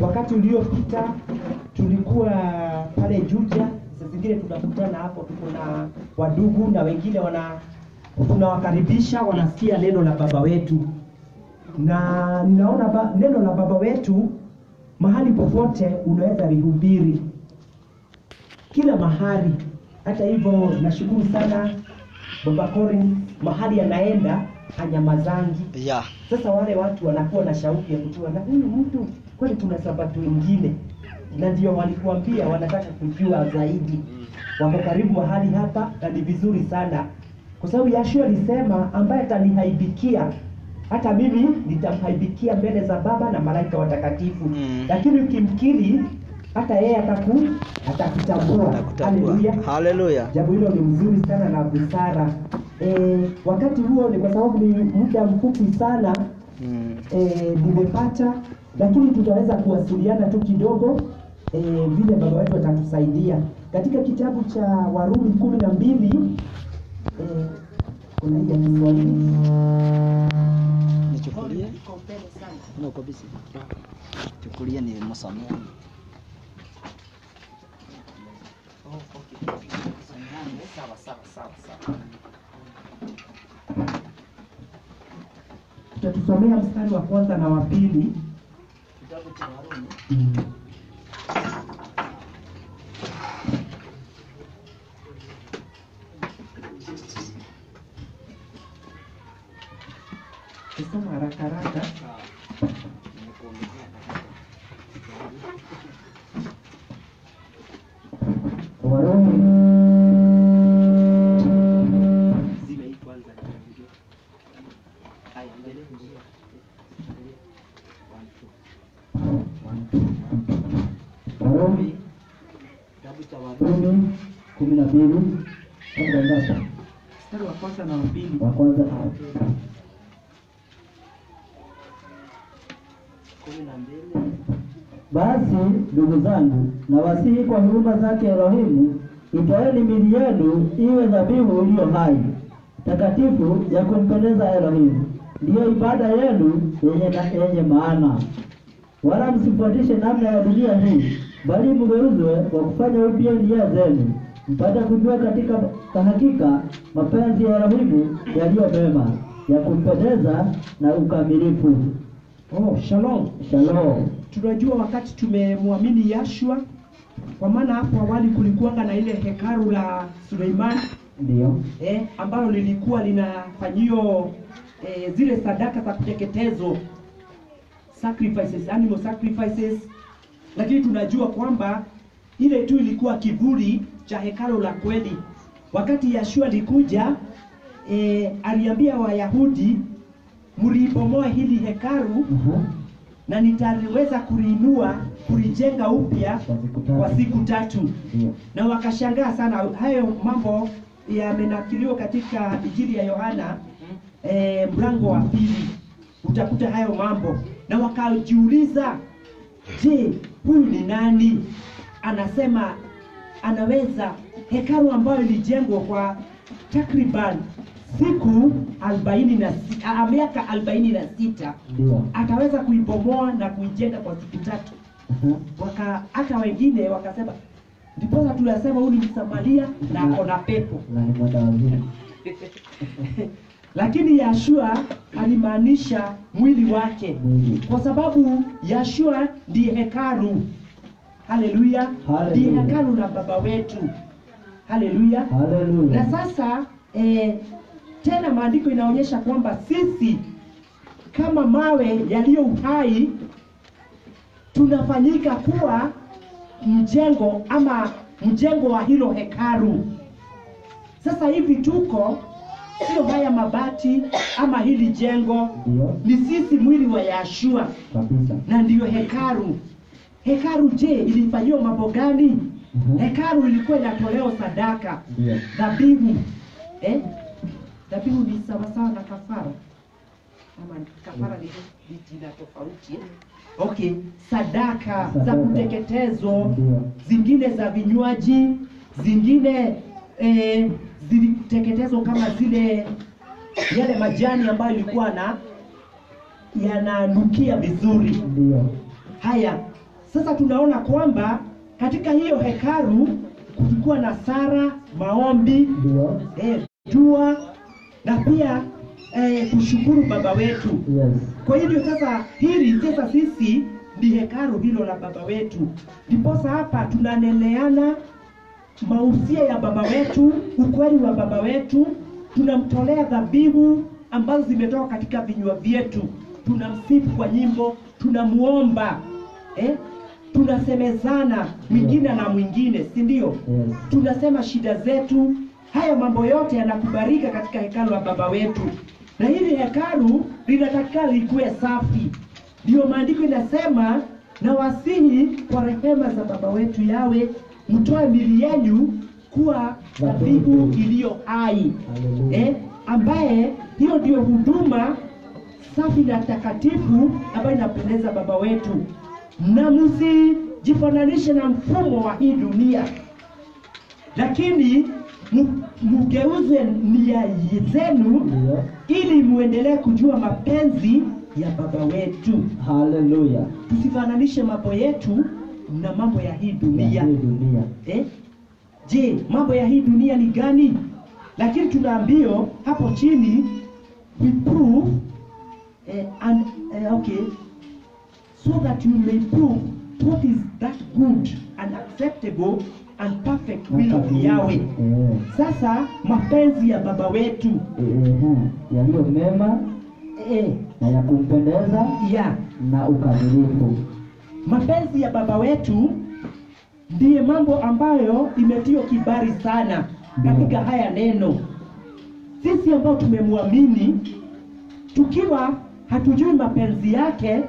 Wakati uliopita tulikuwa pale Juja, sasa zingine tunakutana hapo, tuko na wadugu na wengine tunawakaribisha, wanasikia neno la baba wetu. Na ninaona neno la baba wetu mahali popote unaweza lihubiri, kila mahali. Hata hivyo nashukuru sana Baba Corin, mahali anaenda hanyamazangi. Yeah. Sasa wale watu wanakuwa na shauku ya kujua, na huyu mtu kwani tuna sabato nyingine, na ndio walikuambia wanataka kujua zaidi. Wako karibu mahali hapa, na ni vizuri sana kwa sababu Yeshua alisema ambaye atanihaibikia hata mimi nitamhaibikia mbele za Baba na malaika watakatifu. Lakini ukimkiri hata yeye atakutambua. Haleluya. Haleluya. Jambo hilo ni mzuri sana na busara. Wakati huo ni kwa sababu ni muda mfupi sana nimepata, lakini tutaweza kuwasiliana tu kidogo vile baba wetu atatusaidia. Katika kitabu cha Warumi 12 kuna hii ya Kiswahili. Nichukulie. No kabisa. Chukulia ni msamo. Sawa. Tutatusomea mstari wa kwanza na wa pili. Kitabu cha Warumi. Tusome haraka. Warumi Kitabu cha Warumi 12 mstari wa kwanza na wa pili. wa kwanza. 12. Basi ndugu zangu, nawasihi kwa huruma zake Elohimu, itoeni miili yenu iwe dhabihu iliyo hai, takatifu, ya kumpendeza Elohimu, ndiyo ibada yenu yenye maana. Wala msifuatishe namna ya dunia hii, bali mgeuzwe kwa kufanya upya nia zenu, mpate kujua katika hakika mapenzi ya Elohimu yaliyo mema, ya kumpendeza na ukamilifu. Shalom. Tunajua wakati tumemwamini Yeshua, kwa maana hapo awali kulikuwa na ile hekalu la Suleiman, Ndio. ambalo lilikuwa linafanyio zile sadaka za kuteketezwa, sacrifices, animal sacrifices. Lakini tunajua kwamba ile tu ilikuwa kivuli cha hekalu la kweli. Wakati Yeshua alikuja, aliambia Wayahudi, mlibomoa hili hekalu na nitaweza kulijenga upya kwa siku 3. Na wakashangaa sana. Hayo mambo yamenakiliwa katika Injili ya Yohana mlango wa 2. Utakuta hayo mambo, na wakajiuliza, je, huyu ni nani anasema anaweza hekalu ambayo ilijengwa kwa takriban siku 46, miaka 46, ataweza kuibomoa na kuijenga kwa siku 3? Hata wengine wakasema, ndipo tunasema huyu ni Msamaria na ako na pepo. Lakini Yeshua alimaanisha mwili wake, kwa sababu Yeshua ndiye hekalu. Haleluya. Ndiye hekalu la baba wetu. Haleluya. Na sasa tena maandiko inaonyesha kwamba sisi kama mawe yaliyo uhai tunafanyika kuwa mjengo ama mjengo wa hilo hekalu. Sasa hivi tuko sio haya mabati ama hili jengo, ni sisi mwili wa Yeshua kabisa, na ndiyo hekalu. Hekalu je, ilifanywa mambo gani? Hekalu ilikuwa inatolewa sadaka, dhabihu. Dhabihu ni sawa na kafara. Ama kafara ni jina tofauti. Okay, sadaka za kuteketezwa, zingine za vinywaji, zingine ziliteketezwa kama zile yale majani ambayo ilikuwa yananukia vizuri. Haya, sasa tunaona kwamba katika hiyo hekalu kulikuwa na sala, maombi, Ndio. dua na pia kushukuru Baba wetu. Yes. Kwa hivyo sasa sisi ni hekalu hilo la Baba wetu. Ndiposa hapa tunaneleana mahusia ya Baba wetu, ukweli wa Baba wetu, tunamtolea dhabihu ambazo zimetoka katika vinywa vyetu, tunamsifu kwa nyimbo, tunamuomba, tunasemezana mwingine na mwingine, si ndio? Yes. Tunasema shida zetu. Haya mambo yote yanakubalika katika hekalu la Baba wetu, na hili hekalu linataka likuwe safi. Ndio maandiko inasema, na wasihi kwa rehema za Baba wetu yawe mtoe miili yenu kuwa dhabihu iliyo hai, ambaye hiyo ndio huduma safi na takatifu ambayo inapendeza Baba wetu. Na msijifananishe na mfumo wa hii dunia, lakini mgeuze nia zenu ili muendelee kujua mapenzi ya Baba wetu. Haleluya. Tusifananishe mambo yetu na mambo ya hii dunia. Je, mambo ya hii dunia ni gani? Lakini tunaambiwa hapo chini, we prove so that you may prove what is that good and acceptable and perfect will of Yahweh. Sasa mapenzi ya Baba wetu yaliyo mema na ya kumpendeza na ukamilifu. Mapenzi ya Baba wetu ndiye mambo ambayo imetio kibali sana katika haya neno. Sisi ambao tumemwamini, tukiwa hatujui mapenzi yake,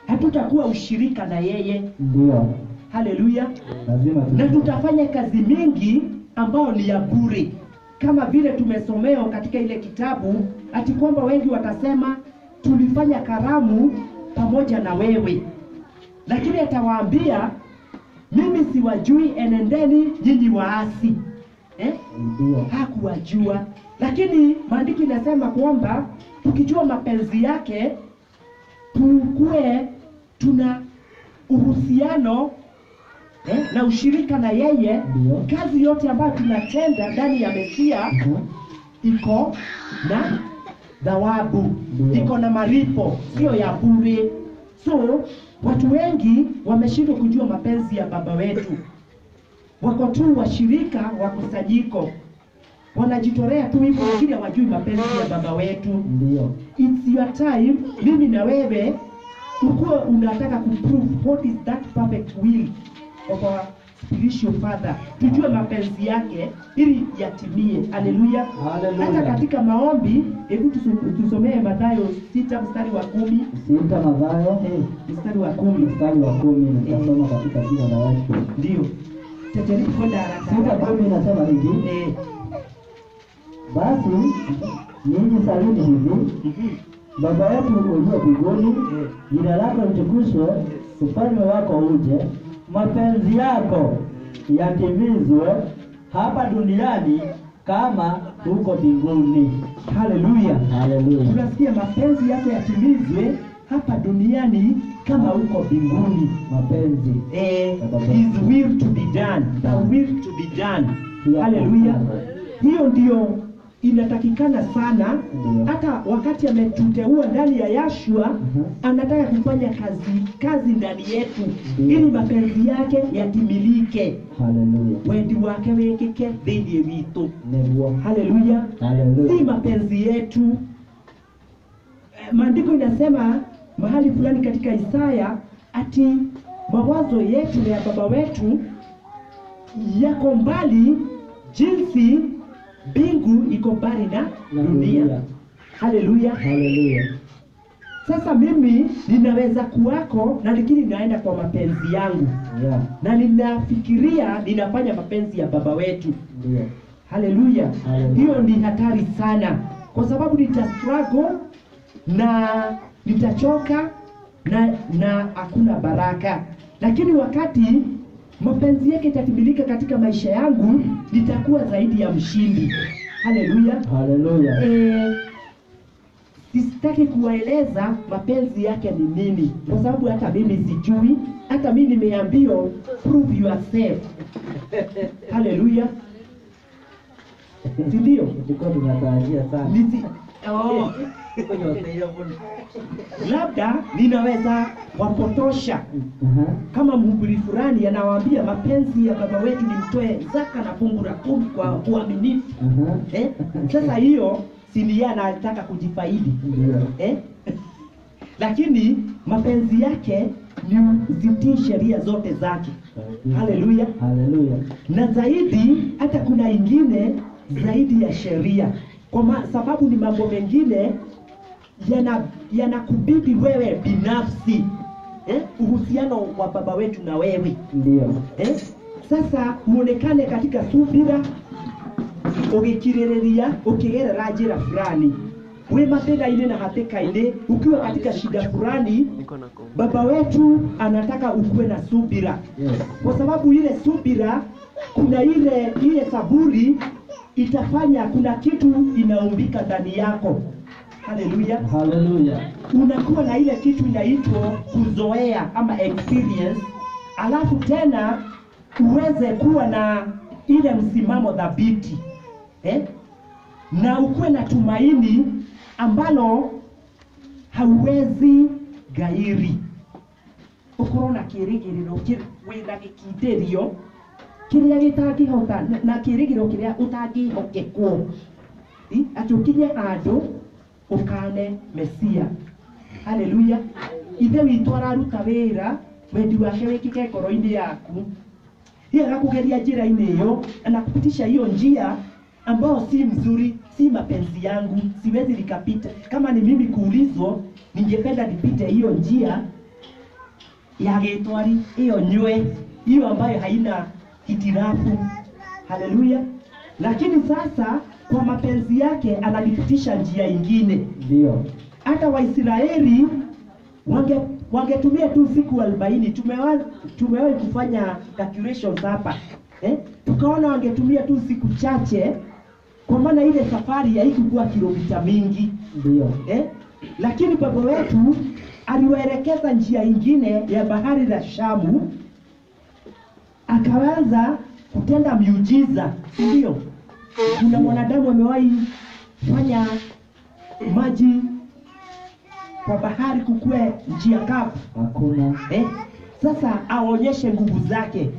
hatutakuwa ushirika na yeye. Ndio. Haleluya. Lazima na tutafanya kazi mingi ambayo ni ya bure, kama vile tumesomeo katika ile kitabu, ati kwamba wengi watasema tulifanya karamu pamoja na wewe, lakini atawaambia mimi siwajui, enendeni nyinyi waasi. Ndio. Hakuwajua, lakini maandiko inasema kwamba tukijua mapenzi yake, tukue tuna uhusiano na ushirika na yeye. Kazi yote ambayo tunatenda ndani ya Mesia iko na thawabu, iko na malipo, sio ya bure. So watu wengi wameshindwa kujua mapenzi ya Baba wetu, wako tu washirika wa kusanyiko, wanajitolea tu hivyo, lakini hawajui mapenzi ya Baba wetu. Ndio. It's your time, mimi na wewe ukuwe unataka kuprove what is that perfect will of our spiritual father, tujue mapenzi yake ili yatimie. Haleluya. Hata katika maombi, hebu tusomee Mathayo 6 mstari wa 10. 6 Mathayo mstari wa 10. Mstari wa 10 nitasoma katika jina la Yesu. Ndio. Tajaribu kwenda haraka. 6:10 inasema hivi. Basi ninyi salini hivi: Baba yetu uliye mbinguni, jina lako litukuzwe, ufalme wako uje, mapenzi yako yatimizwe hapa duniani kama huko mbinguni. Haleluya. Haleluya. Tunasikia mapenzi yako yatimizwe hapa duniani kama huko mbinguni. Mapenzi. His will to be done. The will to be done. Haleluya. Hiyo ndio inatakikana sana. Hata wakati ametuteua ndani ya Yashua, anataka kufanya kazi ndani yetu ili mapenzi yake yatimilike. Haleluya. Wendi wake wekeke dhidi yetu. Haleluya. Haleluya. Si mapenzi yetu. Maandiko inasema mahali fulani katika Isaya ati mawazo yetu na ya Baba wetu yako mbali jinsi mbingu iko mbali na dunia. Haleluya. Haleluya. Sasa mimi ninaweza kuwako na lakini naenda kwa mapenzi yangu. Na ninafikiria ninafanya mapenzi ya Baba wetu. Haleluya. Hiyo ni hatari sana, kwa sababu nitastruggle na nitachoka na hakuna baraka. Lakini wakati mapenzi yake yatatimilika katika maisha yangu, nitakuwa zaidi ya mshindi. Haleluya. Haleluya. sitaki kuwaeleza mapenzi yake ni nini, kwa sababu hata mimi sijui. Hata mimi nimeambiwa prove yourself. Haleluya. Ndio. Tulikuwa tunatarajia sana. Labda ninaweza wapotosha. Kama mhubiri fulani anawaambia mapenzi ya baba wetu ni mtoe zaka na fungu la 10 kwa uaminifu. Sasa hiyo si ndiye anataka kujifaidi. Lakini mapenzi yake ni zitii sheria zote zake. Haleluya. Haleluya. Na zaidi hata kuna ingine zaidi ya sheria. Kwa sababu ni mambo mengine yanakubidi wewe binafsi. Uhusiano wa baba wetu na wewe. Ndio. Sasa muonekane katika subira, ukikiriria, ukigerera njira fulani. We matenda ile na hateka ile, ukiwa katika shida fulani, baba wetu anataka ukuwe na subira. Kwa sababu ile subira, kuna ile saburi itafanya kuna kitu inaumbika ndani yako. Haleluya. Haleluya. Unakuwa na ile kitu inaitwa kuzoea ama experience, alafu tena uweze kuwa na ile msimamo dhabiti. Na ukuwe na tumaini ambalo hauwezi gairi. Ukorona kirigiriro wina gikinderio kiria gitangihota na kirigiro kiria utangihokekwo. Atukinye andu ukane Mesia. Haleluya. Ithe witũ araruta wĩra, wendi wake wĩkĩke ngoro-inĩ yaku. Yeye akakugeria njĩra-inĩ hiyo, anakupitisha hiyo njia ambao si mzuri, si mapenzi yangu, siwezi nikapita. Kama ni mimi kuulizwa, ningependa nipite hiyo njia ya Gĩtwari, hiyo nywe, hiyo ambayo haina hitirafu. Haleluya. Lakini sasa kwa mapenzi yake ananipitisha njia ingine. Ndio. Hata Waisraeli wangetumia tu siku 40. Tumewahi kufanya calculations hapa. Tukaona wangetumia tu siku chache, kwa maana ile safari haikuwa kilomita mingi. Ndio. Lakini baba wetu aliwaelekeza njia ingine ya bahari la Shamu, akaanza kutenda miujiza. Ndio. Kuna mwanadamu amewahi fanya maji kwa bahari kukue njia kavu? Hakuna. Sasa aonyeshe nguvu zake.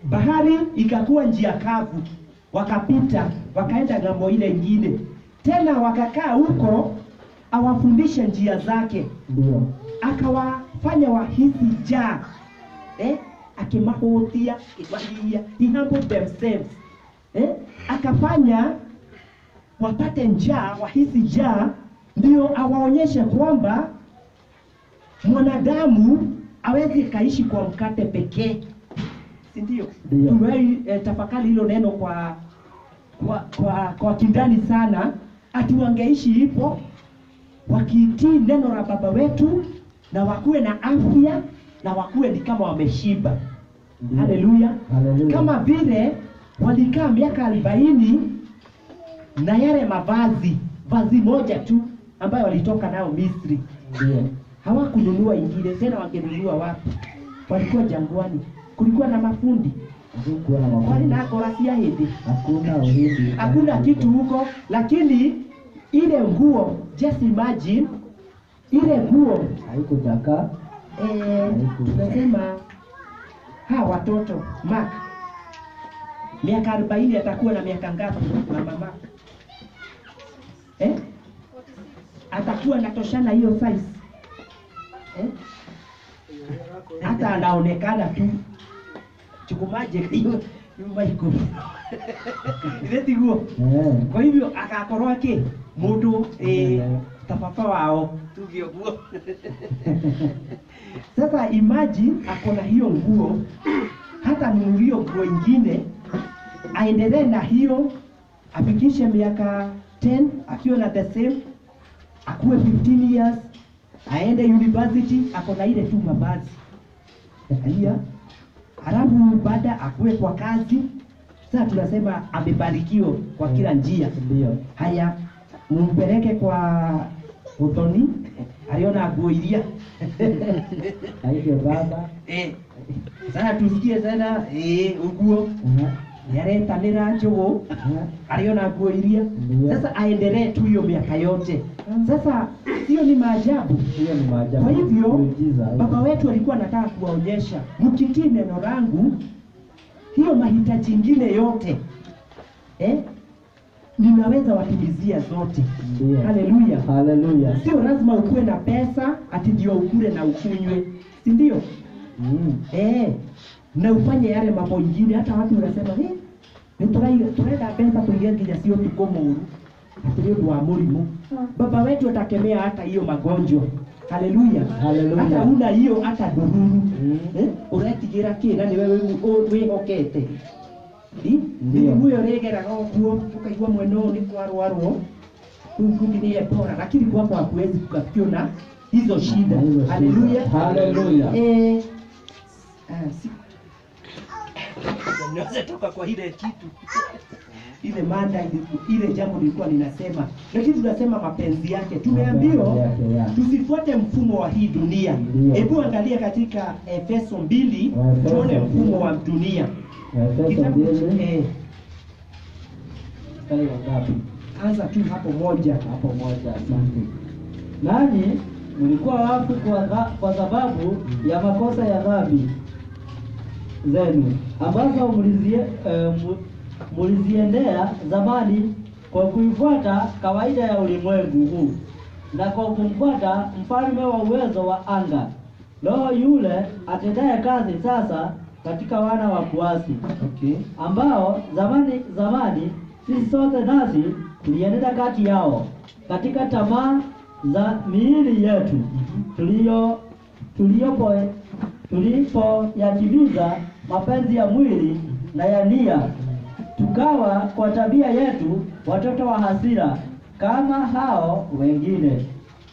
Bahari ikakuwa njia kavu, wakapita, wakaenda ng'ambo ile nyingine. Tena wakakaa huko awafundishe njia zake. Ndio. Akawafanya wahisi njaa. Akimahutia, kiwalia, he humbled themselves. Akafanya wapate njaa, wahisi njaa, ndio awaonyeshe kwamba mwanadamu hawezi kaishi kwa mkate pekee. Si ndio? Tumewahi tafakari hilo neno kwa kindani sana, ati wangeishi hivyo wakitii neno la baba wetu na wakuwe na afya na wakuwe ni kama wameshiba. Haleluya. Kama vile walikaa miaka 40 na yale vazi moja tu ambayo walitoka nayo Misri. Ndio. Hawakununua ingine, tena wangenunua wapi? Walikuwa jangwani. Kulikuwa na mafundi. Kulikuwa na mafundi. Wali na korasia hivi. Hakuna uhindi. Hakuna kitu huko, lakini ile nguo, just imagine ile nguo haikuchakaa. Tunasema watoto Mark miaka 40 atakuwa na miaka ngapi mama? Atakuwa anatoshana hiyo size. Hata anaonekana tu chukumaje hiyo maiko. Ile tiguo. Kwa hivyo akakorwa ke mundu tapapa wao tugio guo. Sasa imagine akona hiyo nguo, hata nunurio nguo ingine, aendelee na hiyo, afikishe miaka 10 akiwa na the same, akuwe 15 years, aende university, akona ile tu mavazi. Haya, halafu baada akuwe kwa kazi. Sasa tunasema amebarikiwa kwa kila njia. Ndio. Haya, mumpeleke kwa Uthoni aliona nguo iria Hivyo baba. sasa tusikie tena uguo yaretanira njugu aliona nguo iria. Sasa aendelee tu hiyo miaka yote. Sasa hiyo ni maajabu. Hiyo ni maajabu. Kwa hivyo Miujiza. baba wetu alikuwa anataka kuwaonyesha mkitii neno langu, hiyo mahitaji ingine yote ninaweza watimizia zote. Ndio. Haleluya. Haleluya. Sio lazima ukuwe na pesa ati ndio ukule na ukunywe, si ndio? Na ufanye yale mambo ingine. Hata watu wanasema tunaenda pesa kuingia nginya sio tuko moru ati ndio wa murimu. Baba wetu atakemea hata hiyo magonjwa. Haleluya. Haleluya. Hata una hiyo hata dururu uretigira kina ni wewe wihokete ndio huyo regera gokuo tukaigua mweno ni kwarwarwo kukukinie bora, lakini kwako hakuwezi kukafiona hizo shida. Haleluya. Haleluya. Naweza toka kwa ile kitu ile mada ile jambo nilikuwa ninasema, lakini tunasema mapenzi yake. Tumeambiwa tusifuate mfumo wa hii dunia. Hebu angalia katika Efeso 2 tuone mfumo wa dunia. Kitabu anza tu hapo moja. Asante. Nanyi mlikuwa wafu kwa sababu ya makosa ya dhambi zenu ambazo mliziendea zamani kwa kuifuata kawaida ya ulimwengu huu na kwa kumfuata mfalme wa uwezo wa anga, roho yule atendaye kazi sasa katika wana wa kuasi. Ambao zamani sisi sote nasi tulienenda kati yao katika tamaa za miili yetu tulipoyatimiza mapenzi ya mwili na ya nia, tukawa kwa tabia yetu watoto wa hasira kama hao wengine.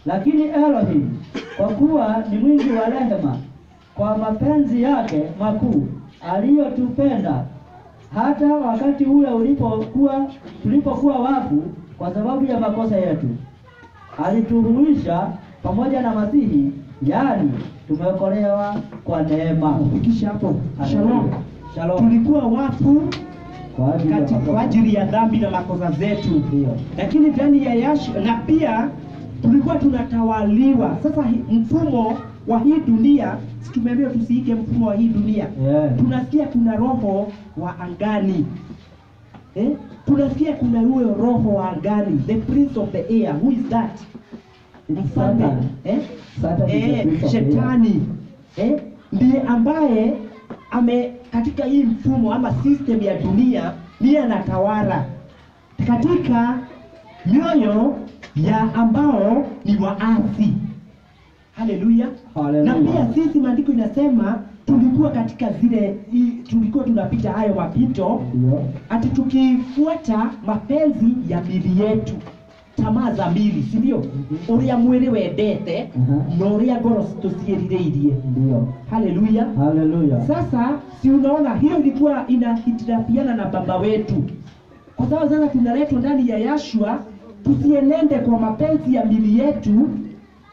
Lakini Elohim, kwa kuwa ni mwingi wa rehema, kwa mapenzi yake makuu aliyotupenda, hata wakati ule tulipokuwa wafu kwa sababu ya makosa yetu, alituhuisha pamoja na Masihi, yaani tumeokolewa kwa neema. Fikisha hapo. Shalom. Tulikuwa wafu kwa ajili ya dhambi na makosa zetu. Lakini ndani ya Yeshua, na pia tulikuwa tunatawaliwa. Sasa mfumo wa hii dunia, tumeambiwa tusiike mfumo wa hii dunia. Tunasikia kuna roho wa angani. Tunasikia kuna huyo roho wa angani, the prince of the air. Who is that? Mfalme. Shetani. Ndiye ambaye katika hii mfumo ama system ya dunia ndiye anatawala katika mioyo ya ambao ni waasi. Haleluya. Na pia sisi maandiko inasema tulikuwa katika tulikuwa tunapita hayo mapito ati tukifuata mapenzi ya miili yetu, tamaa za miili, si ndio? Uria mwili wendete na uria ngoro tuciirireirie. Haleluya. Sasa si unaona hiyo ilikuwa inahitilafiana na baba wetu, kwa sababu sasa tunaletwa ndani ya Yeshua tusienende kwa mapenzi ya miili yetu,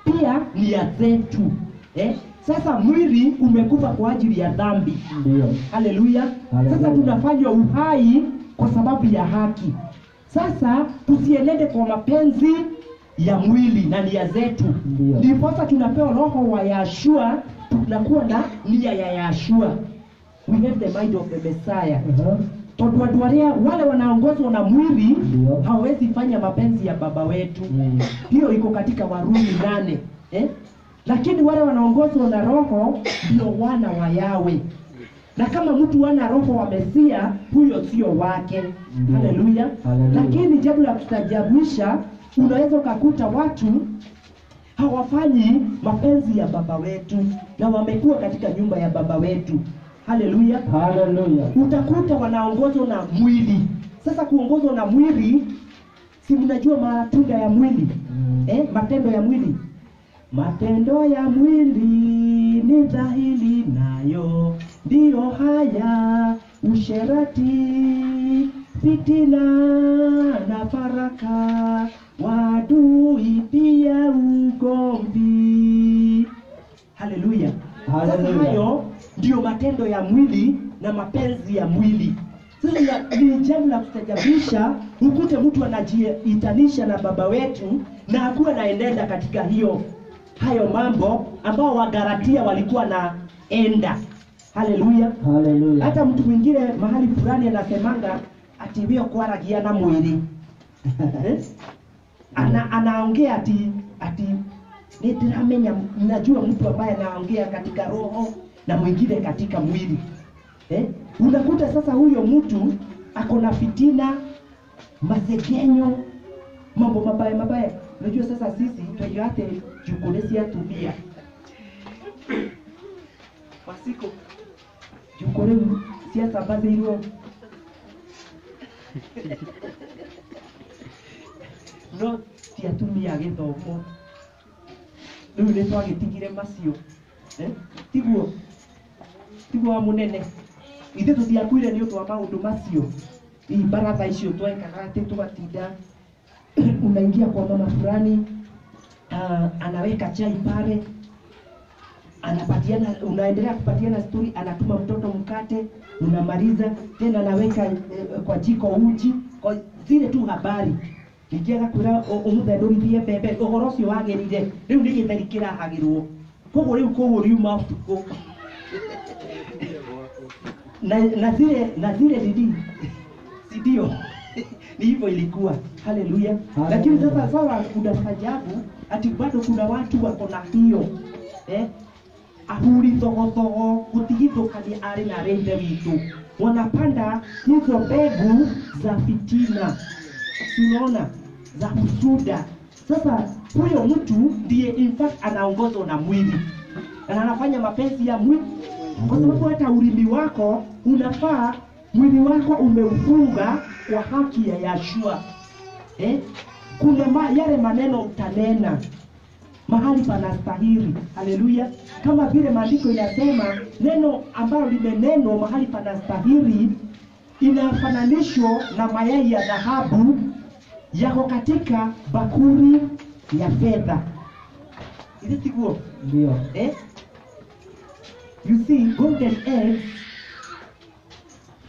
pia nia zetu. Sasa mwili umekufa kwa ajili ya dhambi. Haleluya. Sasa tunafanywa uhai kwa sababu ya haki. Sasa tusienende kwa mapenzi ya mwili na nia zetu. Ndipo sasa tunapewa roho wa Yeshua, tunakuwa na nia ya Yeshua. We have the mind of the Messiah. Wale wanaongozwa na mwili hawawezi fanya mapenzi ya baba wetu. Hiyo iko katika Warumi 8. Lakini wale wanaongozwa na roho ndio wana wa Yawe. Na kama mtu ana roho wa Mesia, huyo sio wake. Haleluya. Lakini jambo la kutajabisha, unaweza kukuta watu hawafanyi mapenzi ya baba wetu na wamekuwa katika nyumba ya baba wetu. Haleluya. Utakuta wanaongozwa na mwili. Sasa kuongozwa na mwili, si mnajua matunda ya mwili? Matendo ya mwili. Matendo ya mwili ni dhahiri, nayo ndio haya: usherati, fitina na faraka, wadui pia Haleluya. Sasa Haleluya. hayo ndio matendo ya mwili na mapenzi ya mwili. Sasa ni jambo la kustajabisha ukute mtu anajiitanisha na baba wetu na hakuwa naendelea katika hayo mambo ambao Wagalatia walikuwa naenda. Haleluya. Haleluya. Hata mtu mwingine mahali fulani anasemanga ati wio kwaragia na mwili. Anaongea ati nitiramenya, najua mtu ambaye anaongea katika roho na mwingine katika mwili. Unakuta sasa huyo mtu ako na fitina, masegenyo, mambo mabaya. Unajua sasa sisi tuyote jukolesi atubia. Wasiko jukole siasa baze hilo. No tiatumia githomo. Riu ni twagitigire macio. Tiguo munene. Ithe tutiakuire ni utwa maundu macio. Baratha icio twekaga ati tugatinda unaingia kwa mama fulani, anaweka chai pale, anapatiana, unaendelea kupatiana story, anatuma mtoto mkate, unamaliza tena anaweka kwa jiko uji, kwa zile tu habari. Nikiaga kwira umuthendurithie bebe uhoro ucio wagirire riu ni githeri kirahagirwo koguo riu riuma utuko na zile didi sidio. Ni hivyo ilikuwa. Haleluya. Lakini sasa sawa, unafajabu ati bado kuna watu wako na hiyo ahuri thogo kutigithukania ari na rende witu, wanapanda hizo mbegu za fitina, unaona, za husuda. Sasa huyo mtu ndiye in fact anaongozwa na mwili na anafanya mapenzi ya mwili, kwa sababu hata ulimi wako unafaa, mwili wako umeufunga kwa haki ya Yeshua. Kuna yale maneno utanena mahali panastahili. Haleluya. Kama vile maandiko yanasema neno ambalo limenenwa mahali panastahili inafananishwa na mayai ya dhahabu yako katika bakuli ya fedha. Ile sikuo? Ndio. You see golden eggs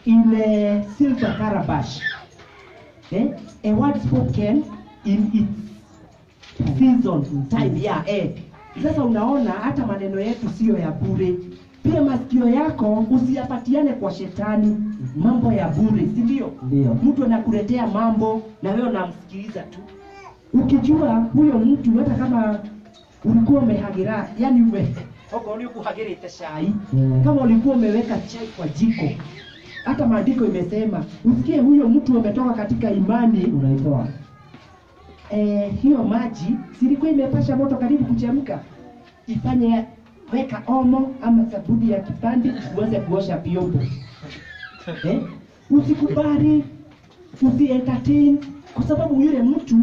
in a silver calabash. A word spoken in its season time. Sasa unaona hata maneno yetu sio ya bure. Pia masikio yako usiyapatiane kwa shetani mambo ya bure, si ndio? Ndio. Mtu anakuletea mambo na wewe unamsikiliza tu. Ukijua huyo mtu hata kama ulikuwa umehagira, yani ulikuwa kuhagirite chai, kama ulikuwa umeweka chai kwa jiko, hata maandiko imesema usikie huyo mtu ametoka katika imani, unaitoa hiyo maji silikuwa imepasha moto karibu kuchemka, ifanye weka omo ama sabuni ya kipande uweze kuosha vyombo. Usikubali, usi-entertain, kwa sababu yule mtu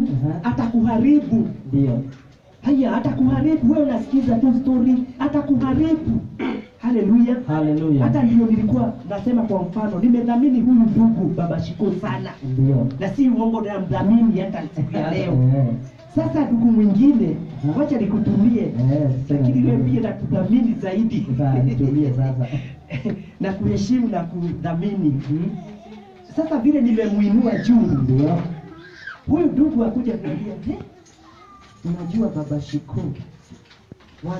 atakuharibu. Ndio. Haya, atakuharibu. Wewe unasikiza tu story, atakuharibu. Haleluya. Haleluya. Hata ndio nilikuwa nasema kwa mfano, nimedhamini huyu ndugu Baba Shiko sana. Ndio. Na si uongo, na mdhamini hata siku ya leo. Sasa ndugu mwingine, wacha nikutumie. Lakini wewe pia nakudhamini zaidi. Sasa nitumie sasa. Na kuheshimu na kudhamini. Sasa vile nimemuinua juu, Ndio. huyu ndugu akuja kuniambia, unajua Baba Shiko 1 2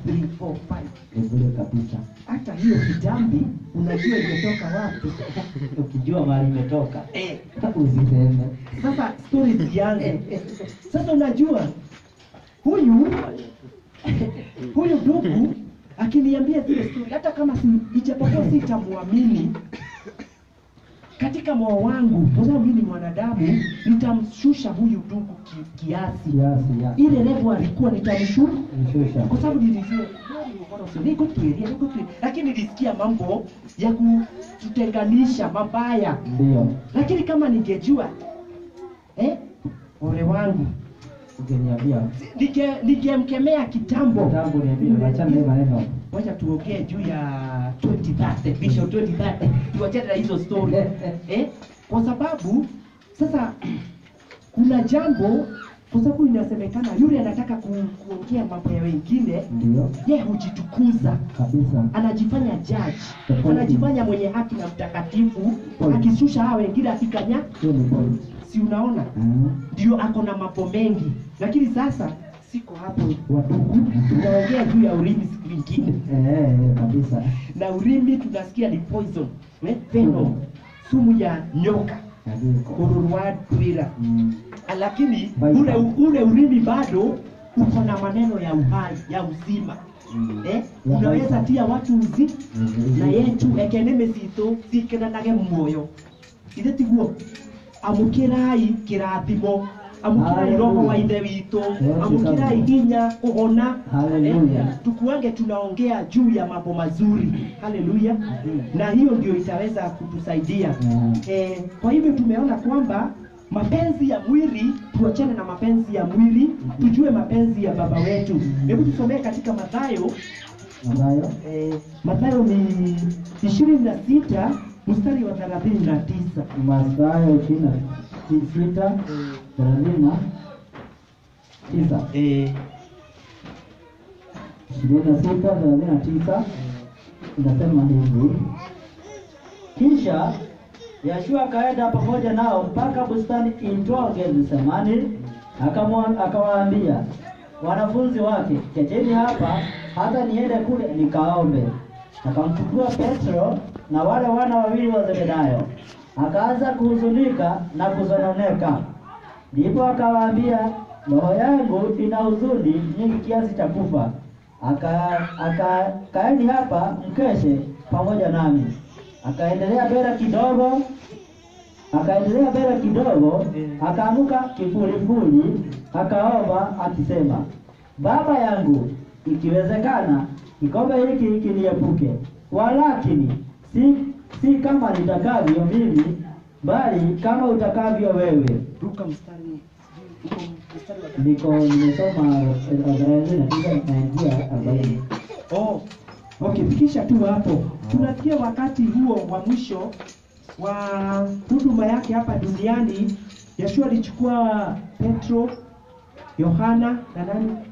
3 4 5. Ndio kabisa. Hata hiyo kitambi unajua imetoka wapi? Ukijua mahali imetoka. Usiseme. Sasa story zianze. Sasa unajua huyu ndugu akiniambia zile story, hata kama ijapokuwa sitamwamini katika moyo wangu, kwa sababu mimi ni mwanadamu, nitamshusha huyu ndugu kiasi. Ile level alikuwa nitamshusha, kwa sababu nilisikia niko tuelia, lakini nilisikia mambo ya kututenganisha mabaya. Ndio. Lakini kama ningejua ole wangu, ungeniambia, ningemkemea kitambo. Niambia, acha mimi maneno. Wacha tuongee juu ya 2030, Vision 2030. Tuachane na hizo story. Kwa sababu sasa kuna jambo Kwa sababu inasemekana yule anataka kuongea mambo ya wengine, Ndio. yeye hujitukuza. Kabisa. Anajifanya judge, anajifanya mwenye haki na mtakatifu, Point. akishusha hao wengine akikanya. Hiyo ni point. Si unaona? Ndio ako na mambo mengi. Lakini sasa siko hapo wadugu, tunaongea juu ya urimi siku nyingine. Kabisa. Na urimi tunasikia ni poison, venom, sumu ya nyoka, kururwadwira. Lakini ule urimi bado uko na maneno ya uhai, ya uzima. Unaweza tia watu uzi na yetu ekeneme sito sikena nage moyo. Ile tiguo amukirai kirathimo, amukirai roho wa ithe wito, amukirai hinya kuhona. Tukuange tunaongea juu ya mambo mazuri. Haleluya. Na hiyo ndio itaweza kutusaidia. Kwa hivyo tumeona kwamba mapenzi ya mwili, tuachane na mapenzi ya mwili, tujue mapenzi ya baba wetu. Hebu tusomee katika Mathayo. Mathayo ni 26 mstari wa 39. Mathayo 26 39. 26:39 inasema hivi: kisha Yeshua akaenda pamoja nao mpaka bustani iitwayo Gethsemane, akawaambia wanafunzi wake, keteni hapa hata niende kule nikaombe. Akamchukua Petro na wale wana wawili wa Zebedayo, akaanza kuhuzunika na kusononeka. Ndipo akawaambia, roho yangu ina huzuni nyingi kiasi cha kufa. Kaeni hapa mkeshe pamoja nami. Akaendelea mbele kidogo, akaamuka kifulifuli, akaomba akisema, Baba yangu, ikiwezekana kikombe hiki kiniepuke, walakini si kama nitakavyo mimi, bali kama utakavyo wewe. Ruka mstari Niko nimesoma naingia 40. Okay, fikisha tu hapo. Tunasikia wakati huo wa mwisho wa huduma yake hapa duniani, Yeshua alichukua Petro, Yohana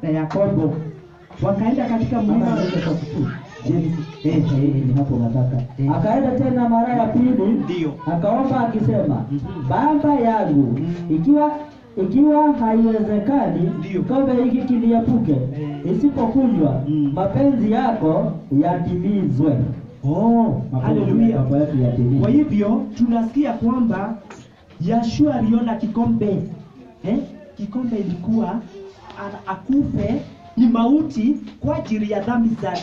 na Yakobo, wakaenda katika mlima hapo nataka. Akaenda tena mara ya pili, akaomba akisema, Baba yangu, ikiwa haiwezekani kikombe hiki kiniepuke, isipokunywa mapenzi yako yatimizwe. Haleluya. Kwa hivyo tunasikia kwamba Yeshua aliona kikombe. Kikombe ilikuwa akufe, ni mauti kwa ajili ya dhambi za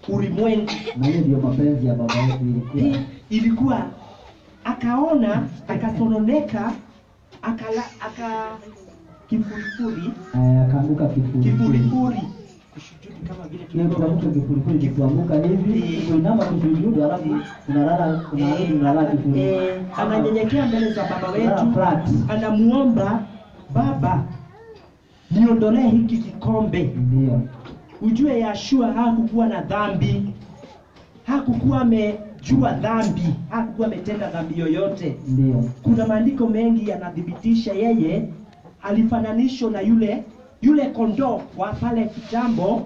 ulimwengu. Na hiyo ndio mapenzi ya baba yetu ilikuwa. Akaona, akasononeka, akaanguka kifurifuri. Kushujudu kama vile tunaanguka kifurifuri, kuanguka hivi, kuinama kusujudu, alafu unarudi kifurifuri. Ananyenyekea mbele za baba wetu, anamuomba, Baba, niondolee hiki kikombe. Ndio. Ujue Yeshua hakukuwa na dhambi. Hakukuwa amejua dhambi, hakukuwa ametenda dhambi yoyote. Ndio. Kuna maandiko mengi yanadhibitisha yeye alifananishwa na yule kondoo wa pale kitambo,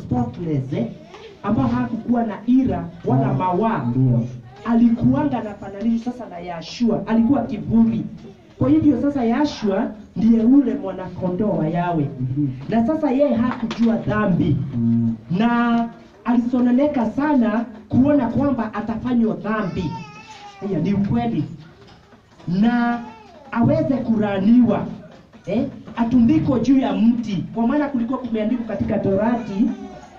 spotless, ambao hakukuwa na ira wala mawaa. Ndio. Alikuanga anafananishwa sasa na Yeshua, alikuwa kivuli. Kwa hivyo sasa Yeshua ndiye ule mwana kondoo wa Yawe. Na sasa yeye hakujua dhambi. Na alisononeka sana kuona kwamba atafanywa dhambi. Hiyo ni ukweli. Na aweze kulaaniwa, atundikwe juu ya mti, kwa maana kulikuwa kumeandikwa katika Torati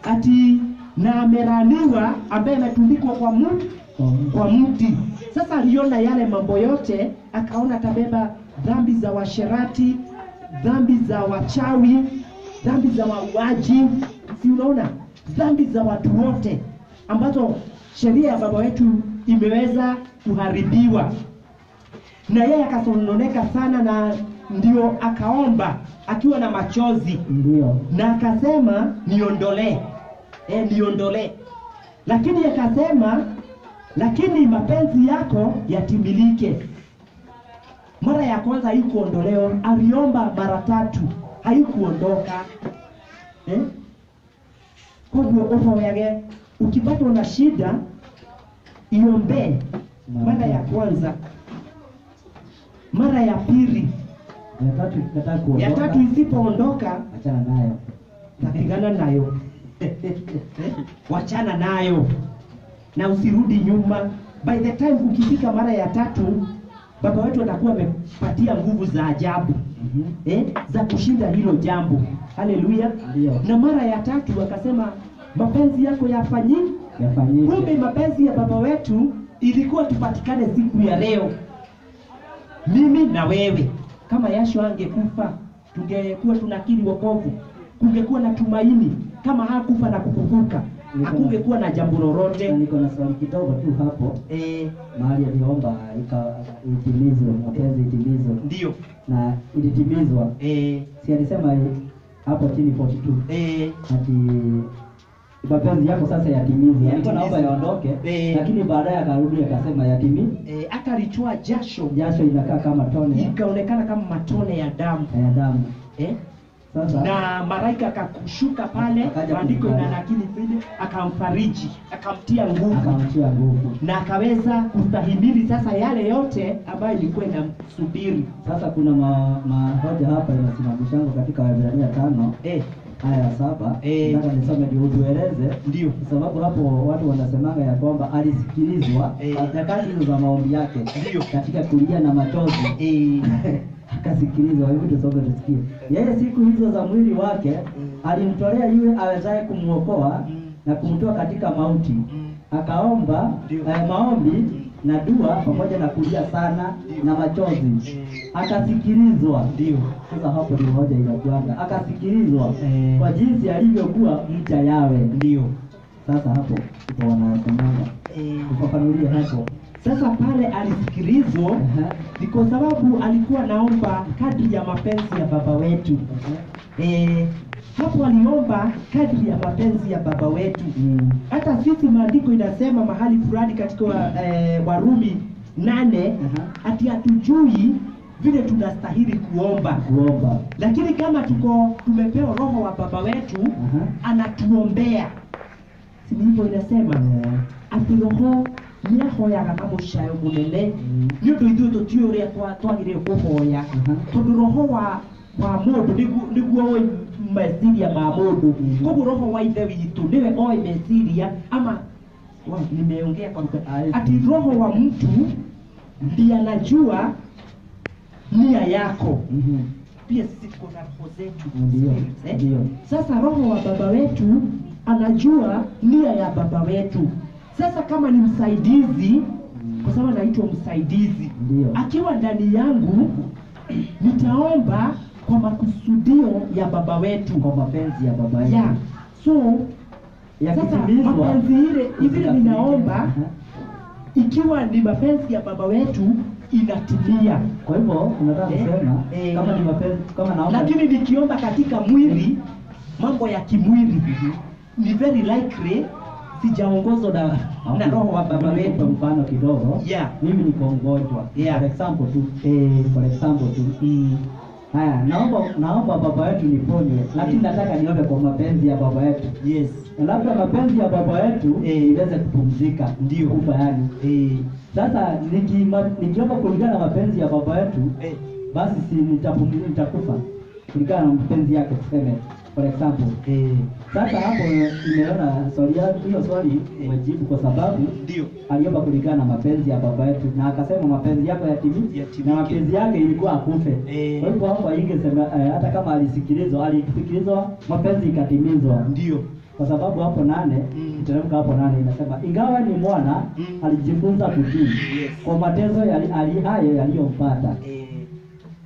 ati na amelaaniwa ambaye ametundikwa kwa mti. Sasa aliona yale mambo yote, akaona atabeba dhambi za washerati, dhambi za wachawi, dhambi za wauaji, si unaona, dhambi za watu wote ambazo sheria ya baba wetu imeweza kuharibiwa. Na yeye akasononeka sana, na ndio akaomba akiwa na machozi. Ndio. Na akasema niondolee. Niondolee. Lakini akasema, lakini mapenzi yako yatimilike. Mara ya kwanza haikuondolewa, aliomba mara 3, haikuondoka. Kwa hivyo uhoyage, ukipata una shida iombe mara ya kwanza, mara ya pili, ya tatu isipoondoka achana nayo, tapigana nayo. Wachana nayo na usirudi nyuma. By the time ukifika mara ya 3, baba wetu atakuwa amepatia nguvu za ajabu za kushinda hilo jambo. Haleluya. Na mara ya 3 akasema mapenzi yako yafanyike. Kumbe mapenzi ya baba wetu ilikuwa tupatikane siku ya leo, mimi na wewe. Kama Yashua angekufa, tungekuwa tunakiri wokovu, kungekuwa na tumaini. Kama hakufa na kufufuka, hakungekuwa na jambo lolote. Niko na swali kidogo tu hapo. Mahali aliomba itimizwe, mapenzi itimizwe. Ndio. Na ilitimizwa. Si alisema hapo chini 42. Ati mapenzi yako sasa yatimizwe. Alikuwa naomba yaondoke, lakini baadaye akarudi akasema yatimizwe. Akalitoa jasho. Jasho inakaa kama tone. Ikaonekana kama matone ya damu. Ya damu. Sasa na malaika akakushuka pale, maandiko inanakili vile, akamfariji, akamtia nguvu, na akaweza kustahimili sasa yale yote ambayo ilikuwa inamsubiri. Sasa kuna hoja hapa inasimamishana katika Waebrania 5 aya ya 7. Nataka nisome ndio utueleze. Ndio. Kwa sababu hapo watu wanasemanga ya kwamba alisikilizwa nyakati hizo za maombi yake. Ndio. Katika kulia na machozi. Akasikilizwa. Hebu tusome tusikie. Yeye siku hizo za mwili wake alimtolea yule awezaye kumuokoa na kumtoa katika mauti. Akaomba maombi na dua pamoja na kulia sana na machozi. Akasikilizwa. Ndio. Sasa hapo ndio hoja inakuanga. Akasikilizwa kwa jinsi alivyokuwa mcha yawe. Ndio. Sasa hapo ndipo wanasemanga. Ufafanulie hapo. Sasa pale alisikilizwa ni kwa sababu alikuwa naomba kadri ya mapenzi ya baba wetu. Hapo aliomba kadri ya mapenzi ya baba wetu. Hata sisi maandiko inasema mahali fulani katika Warumi 8 ati hatujui vile tunastahili kuomba. Lakini kama tumepewa roho wa baba wetu anatuombea. Si hivyo inasema ati roho niahoyaga kamushayo munene ni undu ithuĩ tũtiũrĩa twagĩrĩirwo kũhoya tondũ roho wa mũndũ nĩguo meciria ma mũndũ. Koguo roho wa ithe witũ niwe oĩ meciria ama nimeongea kwa ati roho wa mtu ndiye anajua nia yako. Pia sisi tuko na roho zetu. Sasa roho wa baba wetu anajua nia ya baba wetu. Sasa kama ni msaidizi, kwa sababu anaitwa msaidizi, akiwa ndani yangu nitaomba kwa makusudio ya baba wetu, kwa mapenzi ya baba yetu. So sasa mapenzi ile ninaomba ikiwa ni mapenzi ya baba wetu inatimia. Kwa hivyo unataka kusema kama ni mapenzi, kama naomba, lakini nikiomba katika mwili, mambo ya kimwili ni very likely sijaongozwa na roho wa baba wetu. Mfano kidogo, mimi niko mgonjwa, for example tu, haya naomba baba yetu niponywe, lakini nataka niombe kwa mapenzi ya baba yetu. Labda mapenzi ya baba yetu iweze kupumzika, ndio kufa yani. Sasa nikiomba kulingana na mapenzi ya baba yetu, basi si nitakufa kulingana na mapenzi yake, tuseme for example. Sasa hapo nimeona hiyo swali wajibu, kwa sababu ndio aliomba kulingana na mapenzi ya baba yetu na akasema mapenzi yako yatimie, na mapenzi yake ilikuwa akufe. Kwa hivyo hapo ingesema hata kama alisikilizwa mapenzi ikatimizwa. Ndio. Kwa sababu hapo 8 kiteremka hapo 8 inasema ingawa ni mwana alijifunza kutii kwa mateso hayo yaliyompata.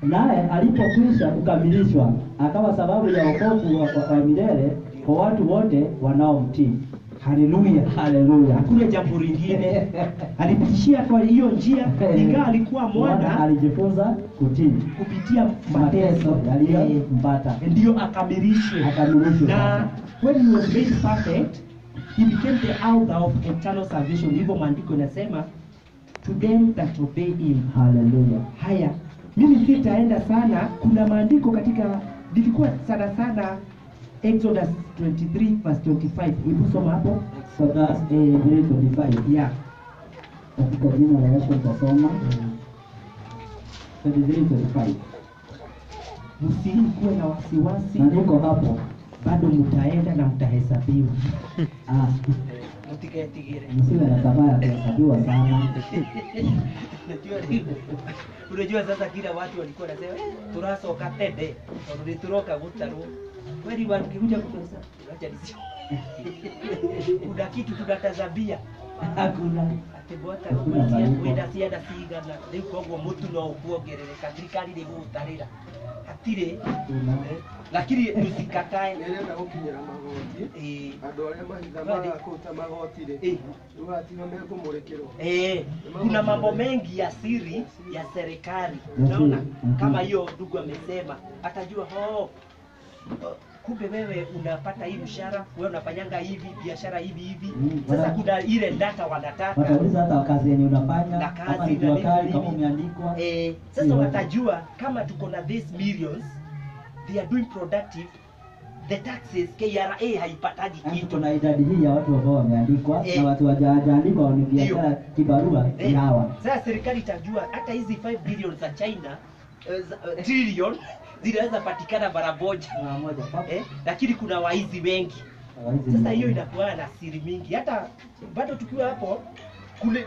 Naye alipokwisha kukamilishwa akawa sababu ya wokovu wa milele kwa watu wote wanaomtii. Haleluya. Haleluya. Hakuna jambo lingine. Alipitishia kwa hiyo njia, ingawa alikuwa mwana alijifunza kutii kupitia mateso yaliyompata, ndio akamilishwe. Na when he was made perfect, he became the author of eternal salvation. Hivyo maandiko yanasema to them that obey him. Haleluya. Haya, mimi sitaenda sana. Kuna maandiko katika nilikuwa sana sana Exodus 23 verse 25. Hebu soma hapo. Exodus 3:25. Yeah. Katika jina la Yesu tutasoma 23:25. Msikuwe na wasiwasi. Maandiko hapo. Bado mtaenda na mtahesabiwa. Mtiketigire. Msiwe na tamaa ya kuhesabiwa sana. Unajua sasa kila watu walikuwa wanasema turasoka tende, turoka gutaru. Kweli wakikuja kutosa, acha nisio. Kuna kitu tunatazamia. Hakuna. Atebota kutia kwenda ciana cigana. Riu koguo mutu no kuongerereka thirikari ni gutarira. Hatire lakini tusikatae nenda gukinyira magoti andu aria mahitha kuta magoti ri ugatina mekumurekero. Kuna mambo mengi ya siri ya serikali, unaona kama hiyo ndugu amesema, atajua kumbe wewe unapata hii mshahara, wewe unafanyanga hivi biashara hivi. Sasa kuna ile data wanataka. Watauliza hata kazi yenye unafanya, na kama kazi ni wakali, kama umeandikwa. Sasa watajua kama tuko na these millions, they are doing productive, the taxes KRA haipataji kitu. Kuna idadi hii ya watu ambao wameandikwa na watu hawajaandikwa ni biashara kibarua hawa. Sasa serikali itajua hata hizi 5 billion za China trillion zinaweza patikana mara moja. Lakini kuna waizi wengi. Sasa hiyo inakuwa na siri mingi. Hata bado tukiwa hapo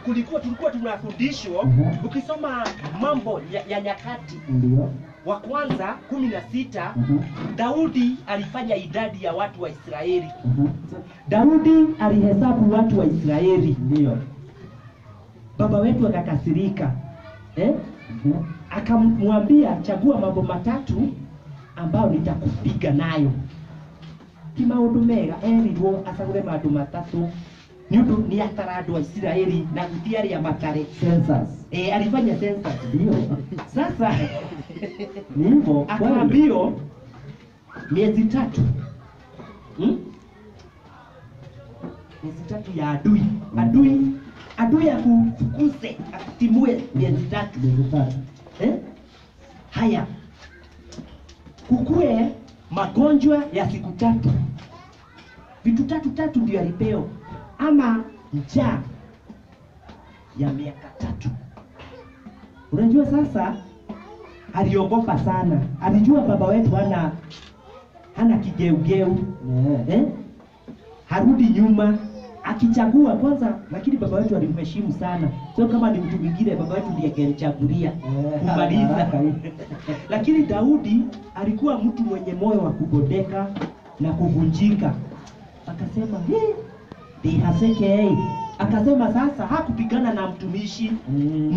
tulikuwa tunafundishwa ukisoma mambo ya nyakati. Ndio. Wa kwanza 16 Daudi alifanya idadi ya watu wa Israeli. Daudi alihesabu watu wa Israeli. Ndio. Baba wetu akakasirika. Akamwambia chagua mambo matatu ambao nitakupiga nayo. Kimaundu mega erirwo acagure maundu matatu niundu ni atara andu wa Israeli na gutiari ya matare Census. Alifanya census. Ndio. Sasa ni hivyo akaambiwa miezi 3. Miezi 3 ya adui akufukuze akutimue miezi 3. Haya, kukue magonjwa ya siku 3. Vitu 3 ndio alipeo, ama njaa ya miaka 3. Unajua sasa aliogopa sana. Alijua baba wetu hana kigeugeu. Harudi nyuma akichagua kwanza, lakini baba wetu alimheshimu sana. Sio kama ni mtu mwingine, baba wetu ndiye angelichagulia kumaliza. Lakini Daudi alikuwa mtu mwenye moyo wa kubodeka na kuvunjika. Akasema akasema sasa hakupigana na mtumishi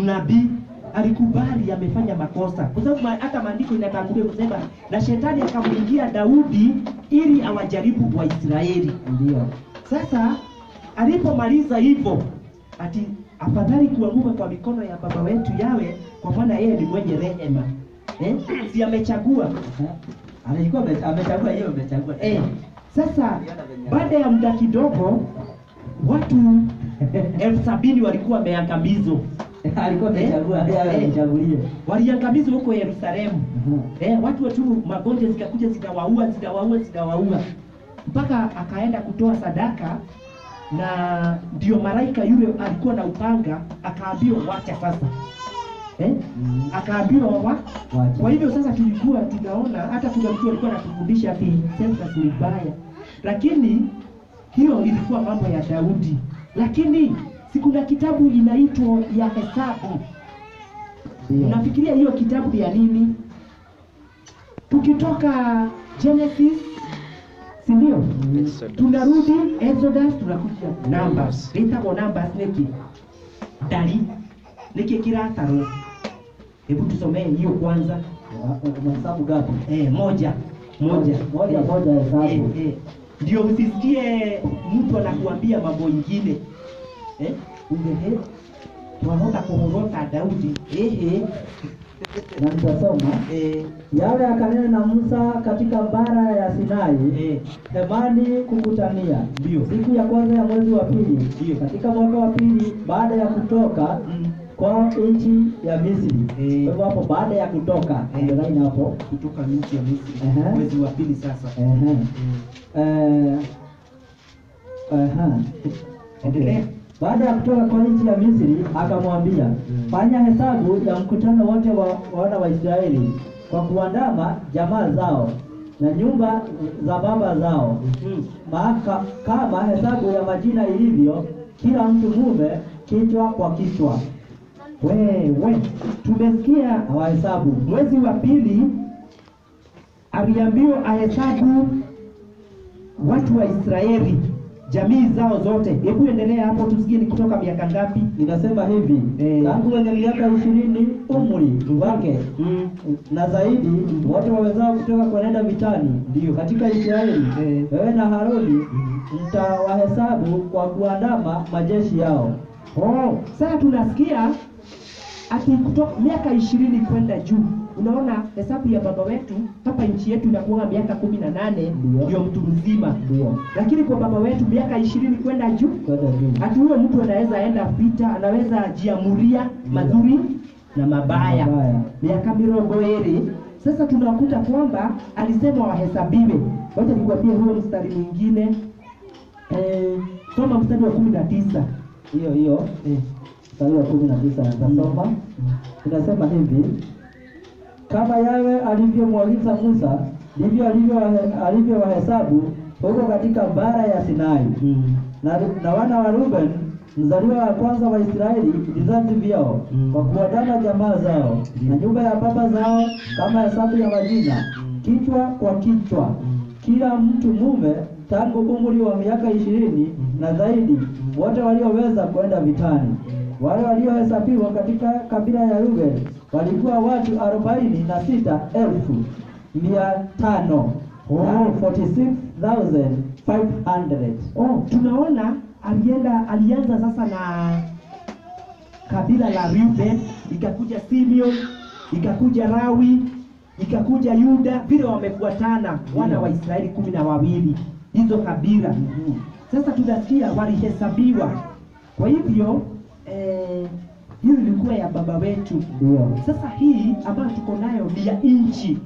nabii, alikubali amefanya makosa, kwa sababu hata maandiko inatangulia kusema na shetani akamwingia Daudi ili awajaribu wa Israeli. Ndio. Sasa alipomaliza hivyo, ati afadhali kuanguka kwa mikono ya baba wetu Yawe, kwa maana yeye ni mwenye rehema. Si amechagua. Alikuwa amechagua hiyo amechagua. Sasa baada ya muda kidogo watu 70,000 walikuwa wameangamizwa. Alikuwa amechagua yeye amechagulie. Waliangamizwa huko Yerusalemu. Watu wetu magonjwa zikakuja zikawaua. Mpaka akaenda kutoa sadaka, na ndio malaika yule alikuwa na upanga akaambiwa wacha sasa. Akaambiwa wacha. Kwa hivyo sasa tulikuwa tunaona hata kuna mtu alikuwa anatufundisha ati census ni baya. Lakini hiyo ilikuwa mambo ya Daudi. Lakini kuna kitabu inaitwa ya Hesabu. Unafikiria hiyo kitabu ya nini? Tukitoka Genesis, si ndio? Tunarudi Exodus, tunakuja Numbers. Nitako Numbers niki Dali niki kirataro. Hebu tusomee hiyo kwanza. Hesabu gapi? Moja hesabu. Ndio usisikie mtu anakuambia mambo ingine. Tunaona kuhorota Daudi. Na nitasoma Yawe akanena na Musa katika bara ya Sinai, hemani kukutania. Ndio. Siku ya kwanza ya mwezi wa pili, katika mwaka wa pili baada ya kutoka kwa nchi ya Misri. Kwa hivyo hapo baada ya kutoka ndio hapo kutoka nchi ya Misri mwezi wa pili sasa. Okay. Baada ya kutoka kwa nchi ya Misri akamwambia, fanya hesabu ya mkutano wote wa wana wa Israeli kwa kuandama jamaa zao na nyumba za baba zao, kama hesabu ya majina ilivyo, kila mtu mume kichwa kwa kichwa. Wewe tumesikia wahesabu mwezi wa pili aliambiwa ahesabu watu wa Israeli jamii zao zote. Hebu endelea hapo tusikie ni kutoka miaka ngapi? Inasema hivi, tangu wenye miaka 20 umri wake na zaidi, wote wawezao kutoka kwenda vitani ndio katika Israeli, wewe na Haruni mtawahesabu kwa kuandama majeshi yao. Sasa tunasikia ati kutoka miaka 20 kwenda juu. Unaona hesabu ya baba wetu hapa nchi yetu inakuwa miaka 18 ndio mtu mzima. Lakini kwa baba wetu miaka 20 kwenda juu. Ati huyo mtu anaweza enda vita, anaweza jiamuria mazuri na mabaya. Miaka 20. Sasa tunakuta kwamba alisema wahesabiwe. Wacha nikwambie huo mstari mwingine. Soma mstari wa 19. Hiyo mstari wa 19 nasoma. Inasema hivi, kama Yawe alivyomwagiza Musa, ndivyo alivyowahesabu huko katika bara ya Sinai. Na wana wa Ruben, mzaliwa wa kwanza wa Israeli, vizazi vyao, kwa kuandama jamaa zao na nyumba ya baba zao, kama hesabu ya majina, kichwa kwa kichwa, kila mtu mume tangu umri wa miaka 20 na zaidi, wote walioweza kwenda vitani. Wale waliohesabiwa katika kabila ya Ruben walikuwa watu 46,500. 46,500. Tunaona alianza sasa na kabila la Ruben, ikakuja Simeon, ikakuja Lawi, ikakuja Yuda, vile wamefuatana wana wa Israeli 12 hizo kabila. Sasa tunasikia walihesabiwa. Kwa hivyo hiyo ilikuwa ya baba wetu. Sasa hii ambayo tuko nayo ni ya nchi.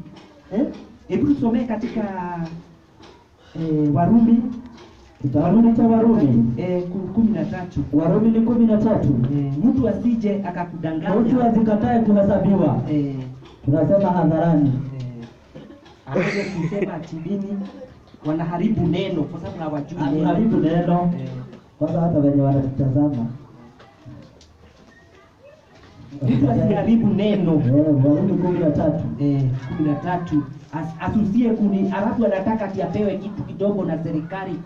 Hebu tusomee katika Warumi. Warumi 13. Warumi ni 13. Mtu asije akakudanganya. Mtu azikatae kuhesabiwa. Tunasema hadharani. Aweze kusema chibini wanaharibu neno kwa sababu hawajui neno. Wanaharibu neno. Kwanza hata wenye wanatazama. Mtu asiharibu neno. Warumi 13. 13. Asusie kuni alafu anataka apewe kitu kidogo na serikali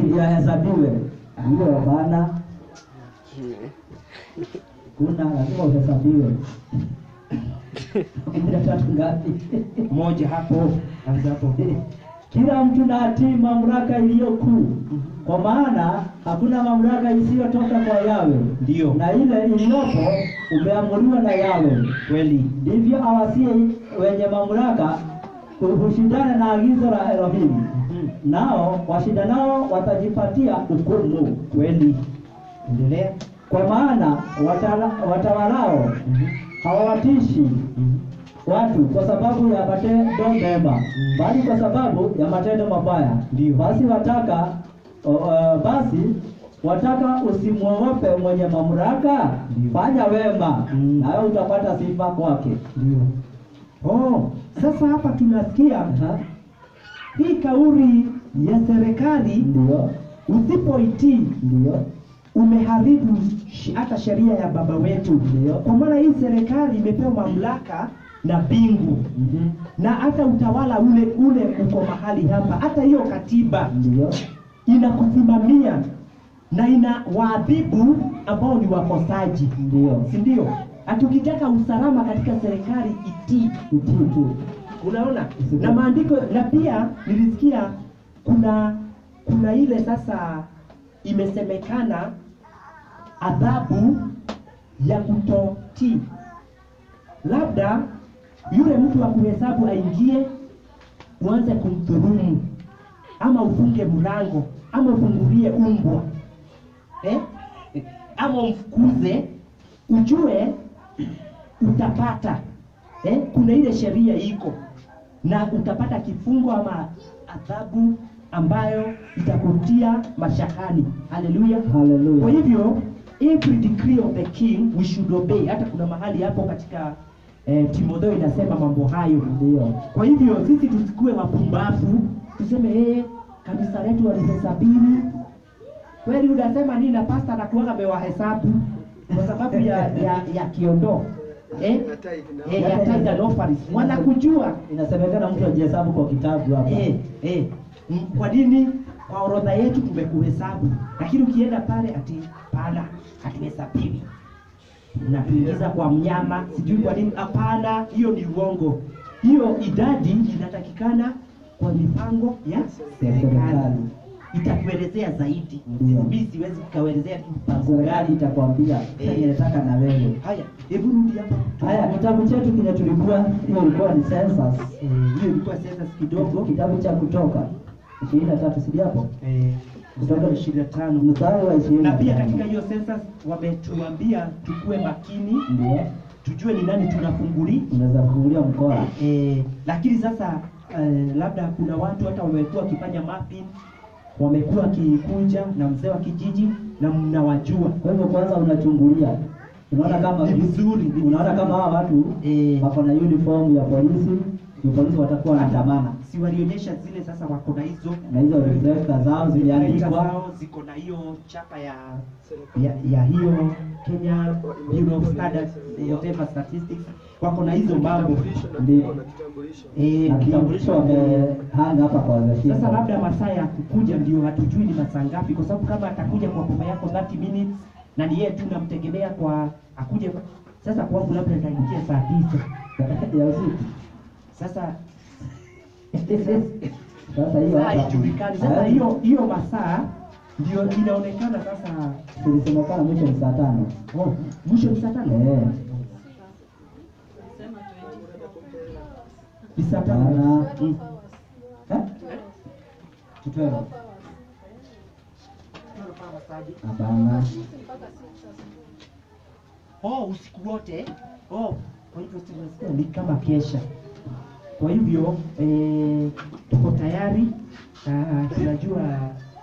ndio ahesabiwe. Hiyo bana. Kuna lazima uhesabiwe. 13 ngapi? Moja hapo. Anza hapo. Kila mtu na atii mamlaka iliyokuu, kwa maana hakuna mamlaka isiyotoka kwa Yawe. Ndio. Na ile iliyopo umeamuriwa na Yawe. Kweli. Ndivyo awasie wenye mamlaka kushindana na agizo la Elohim. Nao washindanao watajipatia hukumu. Kweli. Endelea. Kwa maana watawalao hawawatishi watu kwa sababu ya matendo mema, bali kwa sababu ya matendo mabaya. Basi wataka usimwogope mwenye mamlaka, fanya wema nawe utapata sifa kwake. Sasa hapa tunasikia hii kauli ya serikali, usipoitii umeharibu hata sheria ya baba wetu. Kwa maana hii serikali imepewa mamlaka na mbingu. Na hata utawala ule uko mahali hapa. Hata hiyo katiba inakusimamia na ina waadhibu ambao ni wakosaji. Si ndio? Atukitaka usalama katika serikali itii tu. Unaona? Na maandiko, na pia nilisikia kuna ile sasa imesemekana adhabu ya kutotii. Labda yule mtu wa kuhesabu aingie, uanze kumdhulumu, ama ufunge mlango, ama ufungulie umbwa, ama umfukuze, ujue utapata kuna ile sheria iko na utapata kifungo ama adhabu ambayo itakutia mashakani. Haleluya. Hallelujah. Kwa hivyo every decree of the king we should obey. Hata kuna mahali hapo katika Timotheo inasema mambo hayo. Ndio. Kwa hivyo sisi tusikue wapumbavu tuseme kanisa letu walihesabiwa. Kweli unasema nini na pastor anakuwa amewahesabu kwa sababu ya kiondoo. Ya tithe and offerings. Wanakujua. Inasemekana mtu ajihesabu kwa kitabu hapa. Kwa nini? Kwa orodha yetu tumekuhesabu. Lakini ukienda pale ati pana hatuhesabiwi. Unaingiza kwa mnyama, sijui kwa nini. Hapana, hiyo ni uongo. Hiyo idadi inatakikana kwa mipango ya serikali. Itakuelezea zaidi. Mimi siwezi kukuelezea serikali itakwambia ninataka na wewe. Haya, hebu rudi hapa. Haya, kitabu chetu kile tulikuwa hiyo ilikuwa ni census. Hiyo ilikuwa census kidogo. Kitabu cha Kutoka 23 si hapo? Kutoka 25 mstari wa 20. Na pia katika hiyo census wametuambia tukue makini. Ndio. Tujue ni nani tunafungulia. Unaweza kufungulia mkoa. Lakini sasa labda kuna watu hata wamekuwa wakifanya mapping, wamekuwa wakikuja na mzee wa kijiji na mnawajua. Kwa hivyo kwanza unachungulia. Unaona kama vizuri, unaona kama hawa watu wako na uniform ya polisi, ni polisi watakuwa wanaandamana. Si walionyesha zile sasa wako na hizo na hizo reflector zao zimeandikwa ziko na hiyo chapa ya hiyo Kenya Bureau of Standards, whatever statistics, wako na hizo mambo. Ndio. Kitambulisho wamehanga hapa kwa wazee. Sasa labda masaa ya kukuja ndio hatujui ni masaa ngapi, kwa sababu kama atakuja kwa boma yako 30 minutes na ni yeye tu namtegemea kwa akuje. Sasa kwangu labda nitaingia saa 9 ya usiku. Sasa hiyo haijulikani. Sasa hiyo masaa ndio inaonekana sasa. Tulisemekana mwisho ni saa 5. Mwisho ni saa 5. Ni saa 5. Tutwero. Hapana. Usiku wote. Kwa hivyo tunasikia ni kama kesha. Kwa hivyo tuko tayari, tunajua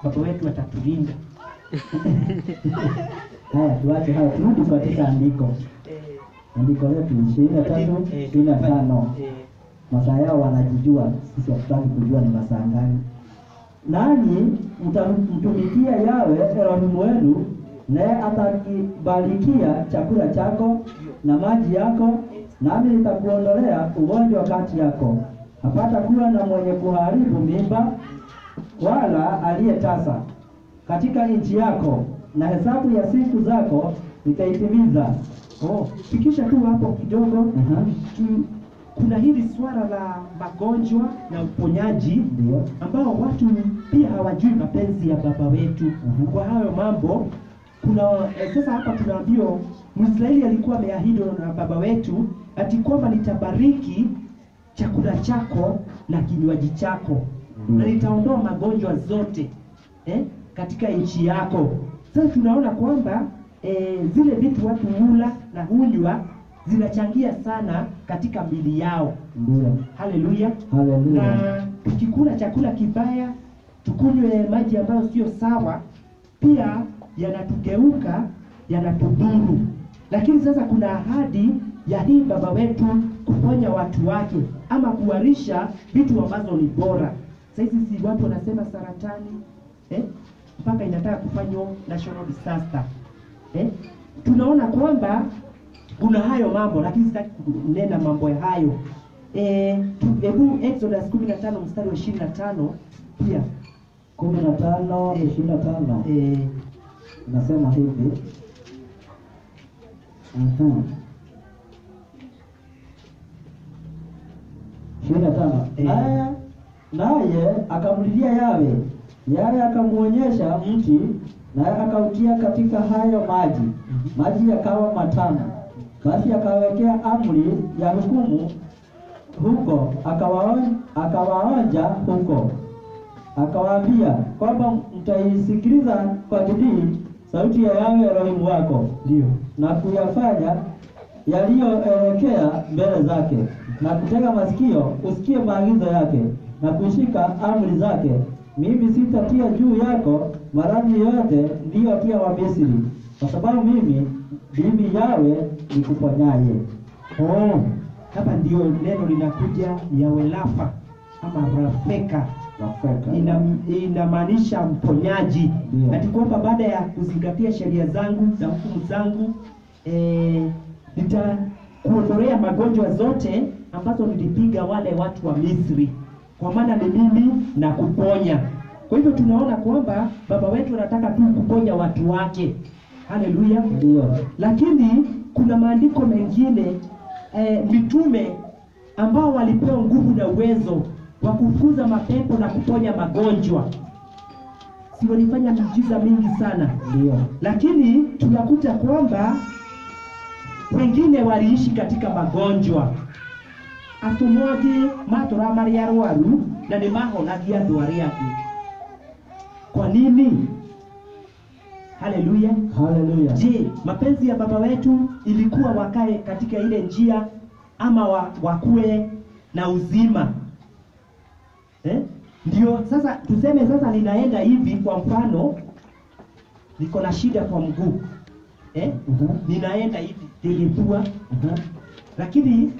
baba wetu atatulinda. Haya, tuache hayo, turudi katika andiko. Andiko letu 23:25. Masaa yao wanajijua, sisi hatutaki kujua ni masaa gani. Nanyi mtamtumikia Yawe Elohim wenu, naye atakibarikia chakula chako na maji yako, nami nitakuondolea ugonjwa kati yako. Hapata kuwa na mwenye kuharibu mimba wala aliyetasa katika nchi yako, na hesabu ya siku zako nitaitimiza. Fikisha tu hapo kidogo. Kuna hili swala la magonjwa na uponyaji ambao watu pia hawajui mapenzi ya baba wetu. Kwa hayo mambo kuna sasa hapa tunaambiwa Mwisraeli alikuwa ameahidi na baba wetu ati kwamba nitabariki chakula chako na kinywaji chako na nitaondoa magonjwa zote katika nchi yako. Sasa tunaona kwamba zile vitu watu hula na hunywa zinachangia sana katika mili yao. Ndio. Haleluya. Haleluya. Na tukikula chakula kibaya, tukunywe maji ambayo sio sawa, pia yanatugeuka, yanatudhuru. Lakini sasa kuna ahadi ya hii baba wetu kuponya watu wake ama kuwarisha vitu ambazo ni bora. Sasa hizi watu wanasema saratani mpaka inataka kufanywa national disaster. Tunaona kwamba kuna hayo mambo, lakini sitaki kunena mambo ya hayo. Hebu Exodus 15 mstari wa 25 pia 15:25 nasema hivi. Naye akamlilia Yawe, Yawe akamuonyesha mti, naye akautia katika hayo maji, maji yakawa matamu. Basi akawekea amri ya hukumu huko, akawaonja huko, akawaambia kwamba mtaisikiliza kwa bidii sauti ya Yahweh Elohimu wako, Ndio. na kuyafanya yaliyoelekea mbele zake, na kutega masikio usikie maagizo yake, na kushika amri zake. Mimi sitatia juu yako maradhi yote ndiyotia wa Misri, kwa sababu mimi ndimi Yahweh nikuponyaye. Oh, hapa ndio neno linakuja Yahweh Rafa ama Rafeka. Inamaanisha mponyaji. Ndio. Ati kwamba baada ya kuzingatia sheria zangu na hukumu zangu, nitakuondolea magonjwa zote ambazo nilipiga wale watu wa Misri, kwa maana ni mimi na kuponya. Kwa hivyo tunaona kwamba baba wetu anataka tu kuponya watu wake. Haleluya. Ndio. Lakini kuna maandiko mengine mitume ambao walipewa nguvu na uwezo wa kufukuza mapepo na kuponya magonjwa. Si walifanya miujiza mingi sana. Ndio. Lakini tunakuta kwamba wengine waliishi katika magonjwa. Atumwagi matora mari arwaru na ni mahonagia andu aria angi. Kwa nini? Haleluya. Haleluya. Je, mapenzi ya baba wetu ilikuwa wakae katika ile njia ama wakue na uzima? Ndio sasa tuseme sasa ninaenda hivi, kwa mfano niko na shida kwa mguu. Ninaenda hivi nilipua. Lakini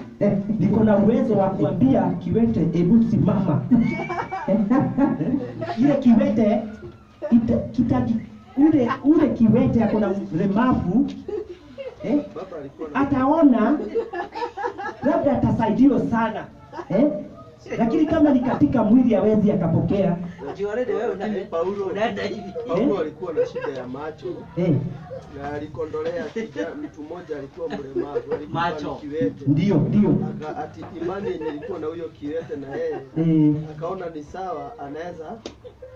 niko na uwezo wa kuambia kiwete hebu simama. Ile kiwete ule kiwete ako na ulemavu, ataona labda atasaidiwa sana, lakini kama ni katika mwili hawezi akapokea. Paulo alikuwa na shida ya macho, na alikondolea mtu mmoja alikuwa mlemavu, alikuwa kiwete. Ndio. Ati imani ilikuwa na huyo kiwete, na yeye akaona ni sawa, anaweza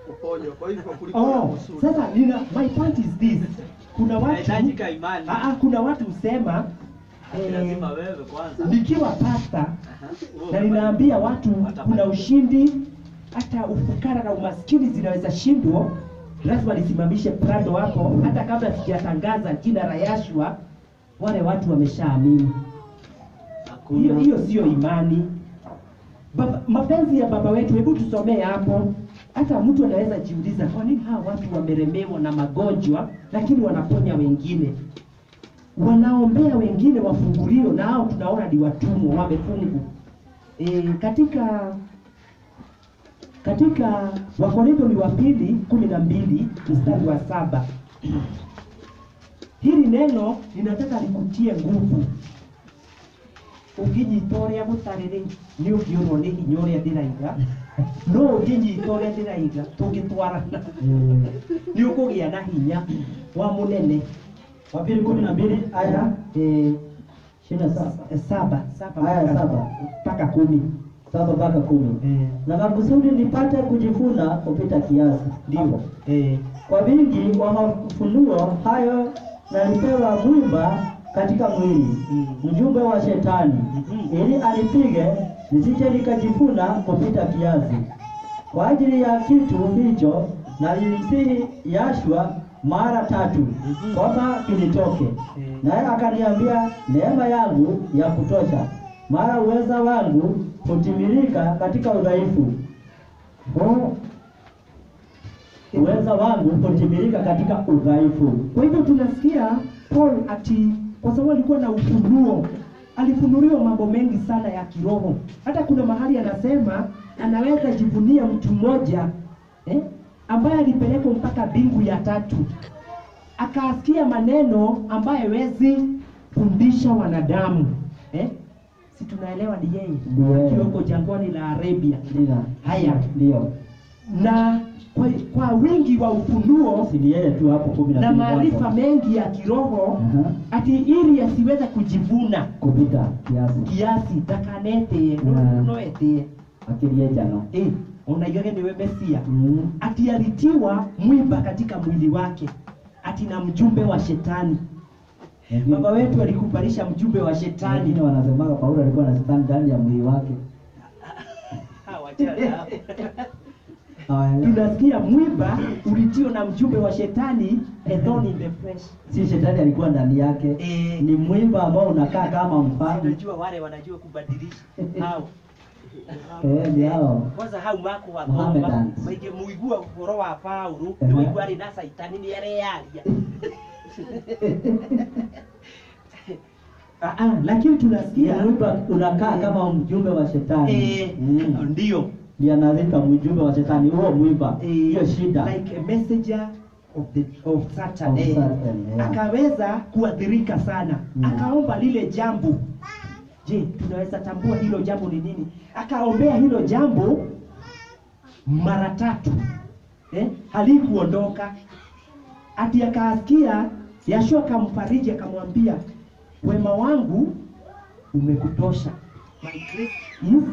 kuponywa. Kwa hivyo kulikuwa na usuri. Sasa my point is this. Kuna watu kuna watu husema lazima wewe kwanza. Nikiwa pasta na ninaambia watu kuna ushindi, hata ufukara na umaskini zinaweza shindwa, lazima nisimamishe prado hapo hata kabla sijatangaza jina la Yahshua, wale watu wameshaamini. Hiyo sio imani. Mapenzi ya baba wetu, hebu tusomee hapo. Hata mtu anaweza jiuliza kwa nini hawa watu wameremewa na magonjwa lakini wanaponya wengine, wanaombea wengine wafunguliwe, na hao tunaona ni watumwa wamefungwa. Katika Wakorintho wa pili 12 mstari wa 7, hili neno ninataka likutie nguvu. Ukijitoria gutarire ni ukiorwo ni hinya uria ndiraiga, no ukijitoria uria ndiraiga tungitwarana ni ukugia na hinya wa munene. Wa pili 12 aya 7 aya 7 mpaka 10. 7 mpaka 10. Na makusudi nipate kujivuna kupita kiasi. Ndio. Kwa wingi wa mafunuo hayo nalipewa mwiba katika mwili, mjumbe wa shetani, ili anipige nisije nikajivuna kupita kiasi. Kwa ajili ya kitu hicho nalimsihi Yahshua mara 3 kwamba kinitoke. Naye akaniambia, neema yangu ya kutosha, mara uweza wangu hutimilika katika udhaifu. Uweza wangu hutimilika katika udhaifu. Kwa hivyo tunasikia Paul ati kwa sababu alikuwa na ufunuo, alifunuliwa mambo mengi sana ya kiroho. Hata kuna mahali anasema anaweza jivunia mtu mmoja ambaye alipelekwa mpaka mbingu ya 3, akasikia maneno ambaye hawezi fundisha wanadamu. Si tunaelewa ni yeye akiweko jangwani la Arabia. Haya ndio. Na kwa wingi wa ufunuo si yeye tu hapo 12 na maarifa mengi ya kiroho, ati ili asiweze kujivuna kupita kiasi takanete no ete akili jana unaiona ni Mesia. Ati alitiwa mwiba katika mwili wake, ati na mjumbe wa shetani. Baba wetu alikubalisha mjumbe wa shetani. Wengine wanasemaga Paulo alikuwa na shetani ndani ya mwili wake. tunasikia mwiba ulitio na mjumbe wa shetani, a thorn in the flesh. Si shetani alikuwa ndani yake. Ni mwiba ambao unakaa kama mfano. Unajua wale wanajua kubadilisha hao. Ni hao. Kwanza hao mako wa Goma, maige muigua uhoro wa Paulo, muigua ri na Saitani ni yale yalia. Lakini tunasikia mwiba unakaa kama mjumbe wa shetani. Ndio. Ndiye analeta mjumbe wa shetani huo mwiba. Hiyo shida. Like a messenger of Satan. Akaweza kuadhirika sana. Akaomba lile jambo. Je, tunaweza tambua hilo jambo ni nini? Akaombea hilo jambo mara 3. Halikuondoka. Ati akasikia Yashua akamfariji akamwambia, wema wangu umekutosha. My grace is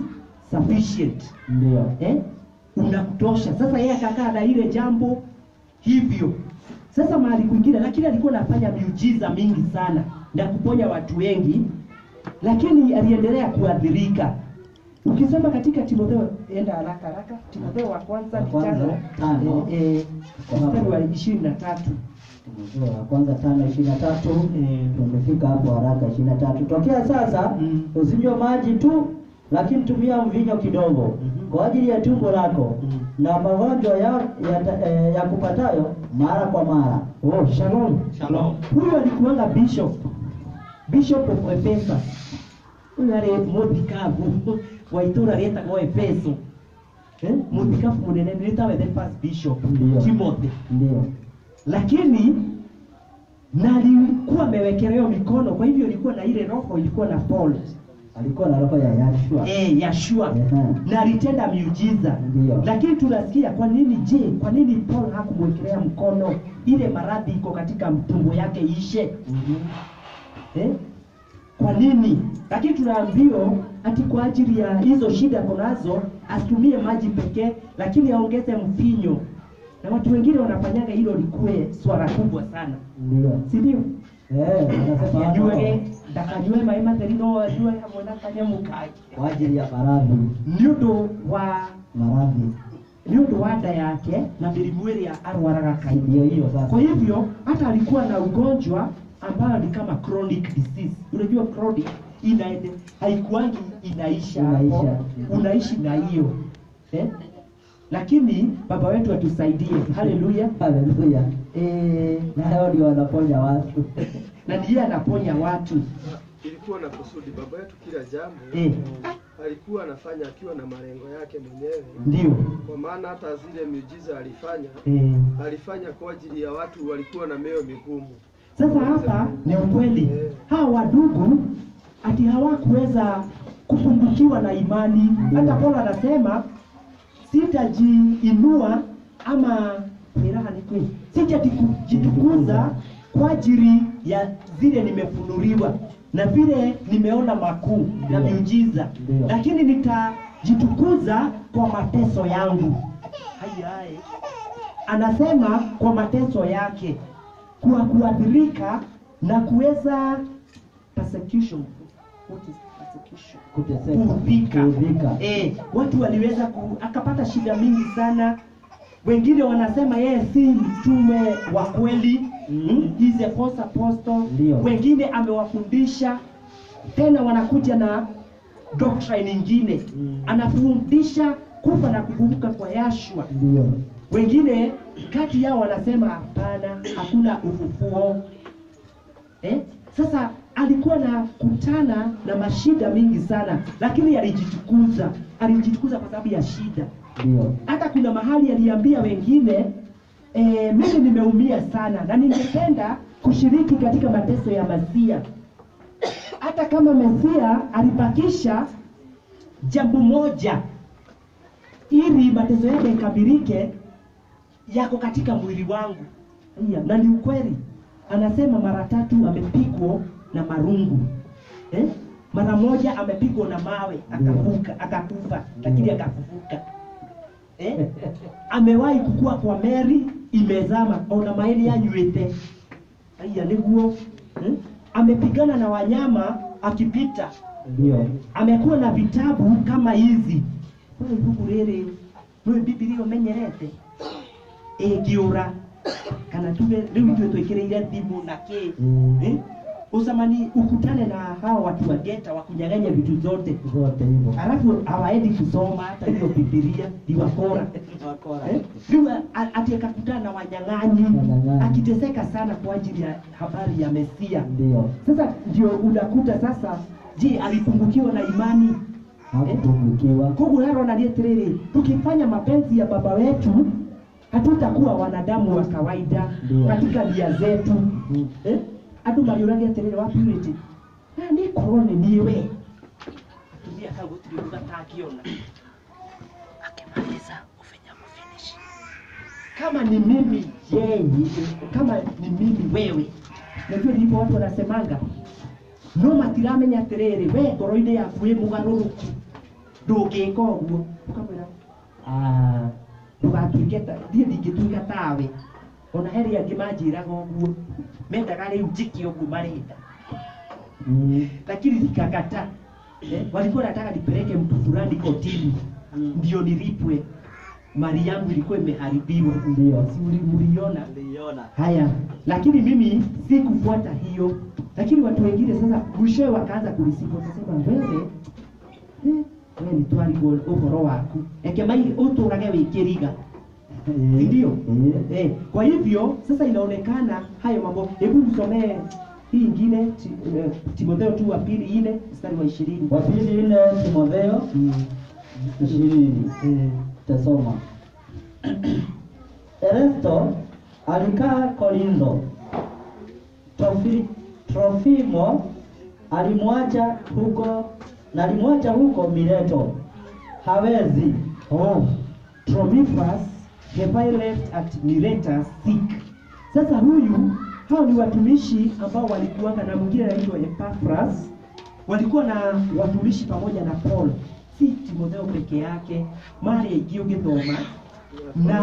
sufficient. Ndio. Unakutosha. Sasa yeye akakaa na ile jambo hivyo. Sasa mahali kwingine, lakini alikuwa anafanya miujiza mingi sana na kuponya watu wengi, lakini aliendelea kuadhirika. Ukisoma katika Timotheo, enda haraka Timotheo wa kwanza 5 mstari wa 23. Timotheo wa kwanza 5:23. Tumefika hapo haraka 23. Tokea sasa usinywe maji tu, lakini tumia mvinyo kidogo kwa ajili ya tumbo lako na magonjwa ya kupatayo mara kwa mara. Shalom. Huyo alikuwa bishop of Ephesus. Huyo ale modikavu wa itura leta kwa Efeso. Modikavu munene nilitawe the first bishop Timothy. Ndio. Lakini na alikuwa amewekelewa mikono, kwa hivyo ilikuwa na ile roho, ilikuwa na Paul. Alikuwa na roho ya Yashua. Yashua. Na alitenda miujiza. Lakini tunasikia kwa nini Paul hakumwekelea mkono, ile maradhi iko katika mtumbo yake ishe? Kwa nini? Lakini tunaambiwa ati kwa ajili ya hizo shida konazo asitumie maji pekee, lakini aongeze mvinyo. Na watu wengine wanafanyanga hilo likuwe swala kubwa sana. Ndio. Si ndio? Wanasema Juege dakanywe maima terino ajue hamwe na kanyamukai kwa ajili ya maradhi. Niundo wa maradhi. Niundo wada yake na milimweli ya arwaraga kaidi hiyo sasa. Kwa hivyo hata alikuwa na ugonjwa ambao ni kama chronic disease. Unajua chronic inaende haikuangi inaisha. Unaishi na hiyo. Lakini baba wetu atusaidie. Haleluya. Na hao ndio wanaponya watu. Na ndiye anaponya watu. Ilikuwa na kusudi baba yetu kila jambo. Alikuwa anafanya akiwa na malengo yake mwenyewe. Ndio. Kwa maana hata zile miujiza alifanya kwa ajili ya watu walikuwa na mioyo migumu. Sasa hapa ni ukweli. Hawa wadugu ati hawakuweza kupungukiwa na imani. Hata Paulo anasema sitajiinua ama miraha ni kweli. Sitajitukuza kwa ajili ya zile nimefunuliwa na vile nimeona makuu na miujiza. Lakini nitajitukuza kwa mateso yangu. Hai. Anasema kwa mateso yake, kwa kuadhirika na kuweza persecution. What is persecution? Kudhika. Watu waliweza akapata shida mingi sana. Wengine wanasema yeye si mtume wa kweli. He is a false apostle. Wengine amewafundisha, tena wanakuja na doctrine nyingine. Anafundisha kufa na kufufuka kwa Yashua. Wengine kati yao wanasema hapana, hakuna ufufuo. Sasa alikuwa na kutana na mashida mingi sana, lakini alijitukuza kwa sababu ya shida. Hata kuna mahali aliambia wengine, mimi nimeumia sana na ningependa kushiriki katika mateso ya Masia. Hata kama Masia alibakisha jambo moja ili mateso yake ikabirike, yako katika mwili wangu. Na ni ukweli. Anasema mara 3 amepigwa na marungu. Mara moja amepigwa na mawe akakufa, lakini akafufuka. Amewahi kukua kwa meri imezama ona maeli yanywete. Niguo. Amepigana na wanyama akipita. Amekuwa na vitabu kama hizi. Kwa hivyo Nwe Biblia umenyerete giura kana tume leo ndio tuikireire thimu na ke usamani ukutane na hao watu wa geta wakunyang'anya vitu zote hivyo. Alafu hawaendi kusoma hata hiyo Biblia ni wakora. Ndio ati akakutana na wanyang'anyi akiteseka sana kwa ajili ya habari ya Mesia. Ndio. Sasa ndio unakuta sasa, je, alipungukiwa na imani? Hakupungukiwa. Kwa hiyo na lietrere tukifanya mapenzi ya baba wetu hatutakuwa wanadamu wa kawaida katika nia zetu. Atu mariuragia terere wa purity. Ni korone niwe. Tumia kago tuliuza takiona. Akimaliza ufanya kufinish. Kama ni mimi yeye, kama ni mimi wewe. Najua ndipo watu wanasemanga no matiramenya terere we ngoro-ine yaku ĩ mũgarũrũku ndũngĩka ũguo ũkamwĩra ndũgatuĩke thiĩ ndingĩtuĩka tawe. Ona heri angĩ manjĩraga ũguo mendaga rĩu njike ũguo marenda lakini nikakataa. Walikuwa nataka nipeleke mtu fulani kotini ndio nilipwe, mali yangu ilikuwa imeharibiwa. Ndio, si mliona? Haya, lakini mimi sikufuata hiyo. Lakini watu wengine sasa mwishowe wakaanza kulisifu, wakasema wewe ni twari uhoro waku ekemai uturage wikiriga. Ndio. Kwa hivyo sasa inaonekana hayo mambo. Hebu msomee hii nyingine Timotheo 2:4 mstari wa 20. Wa 2:4 Timotheo 20. Tasoma. Erasto alikaa Korintho. Trofimo alimwacha huko Mileto. Hawezi. Trophimus have left at Miletus sick. Sasa hao ni watumishi ambao walikuwa na mwingine anaitwa Epaphras. Walikuwa na watumishi pamoja na Paul. Si Timotheo peke yake, mali igioge thoma. Na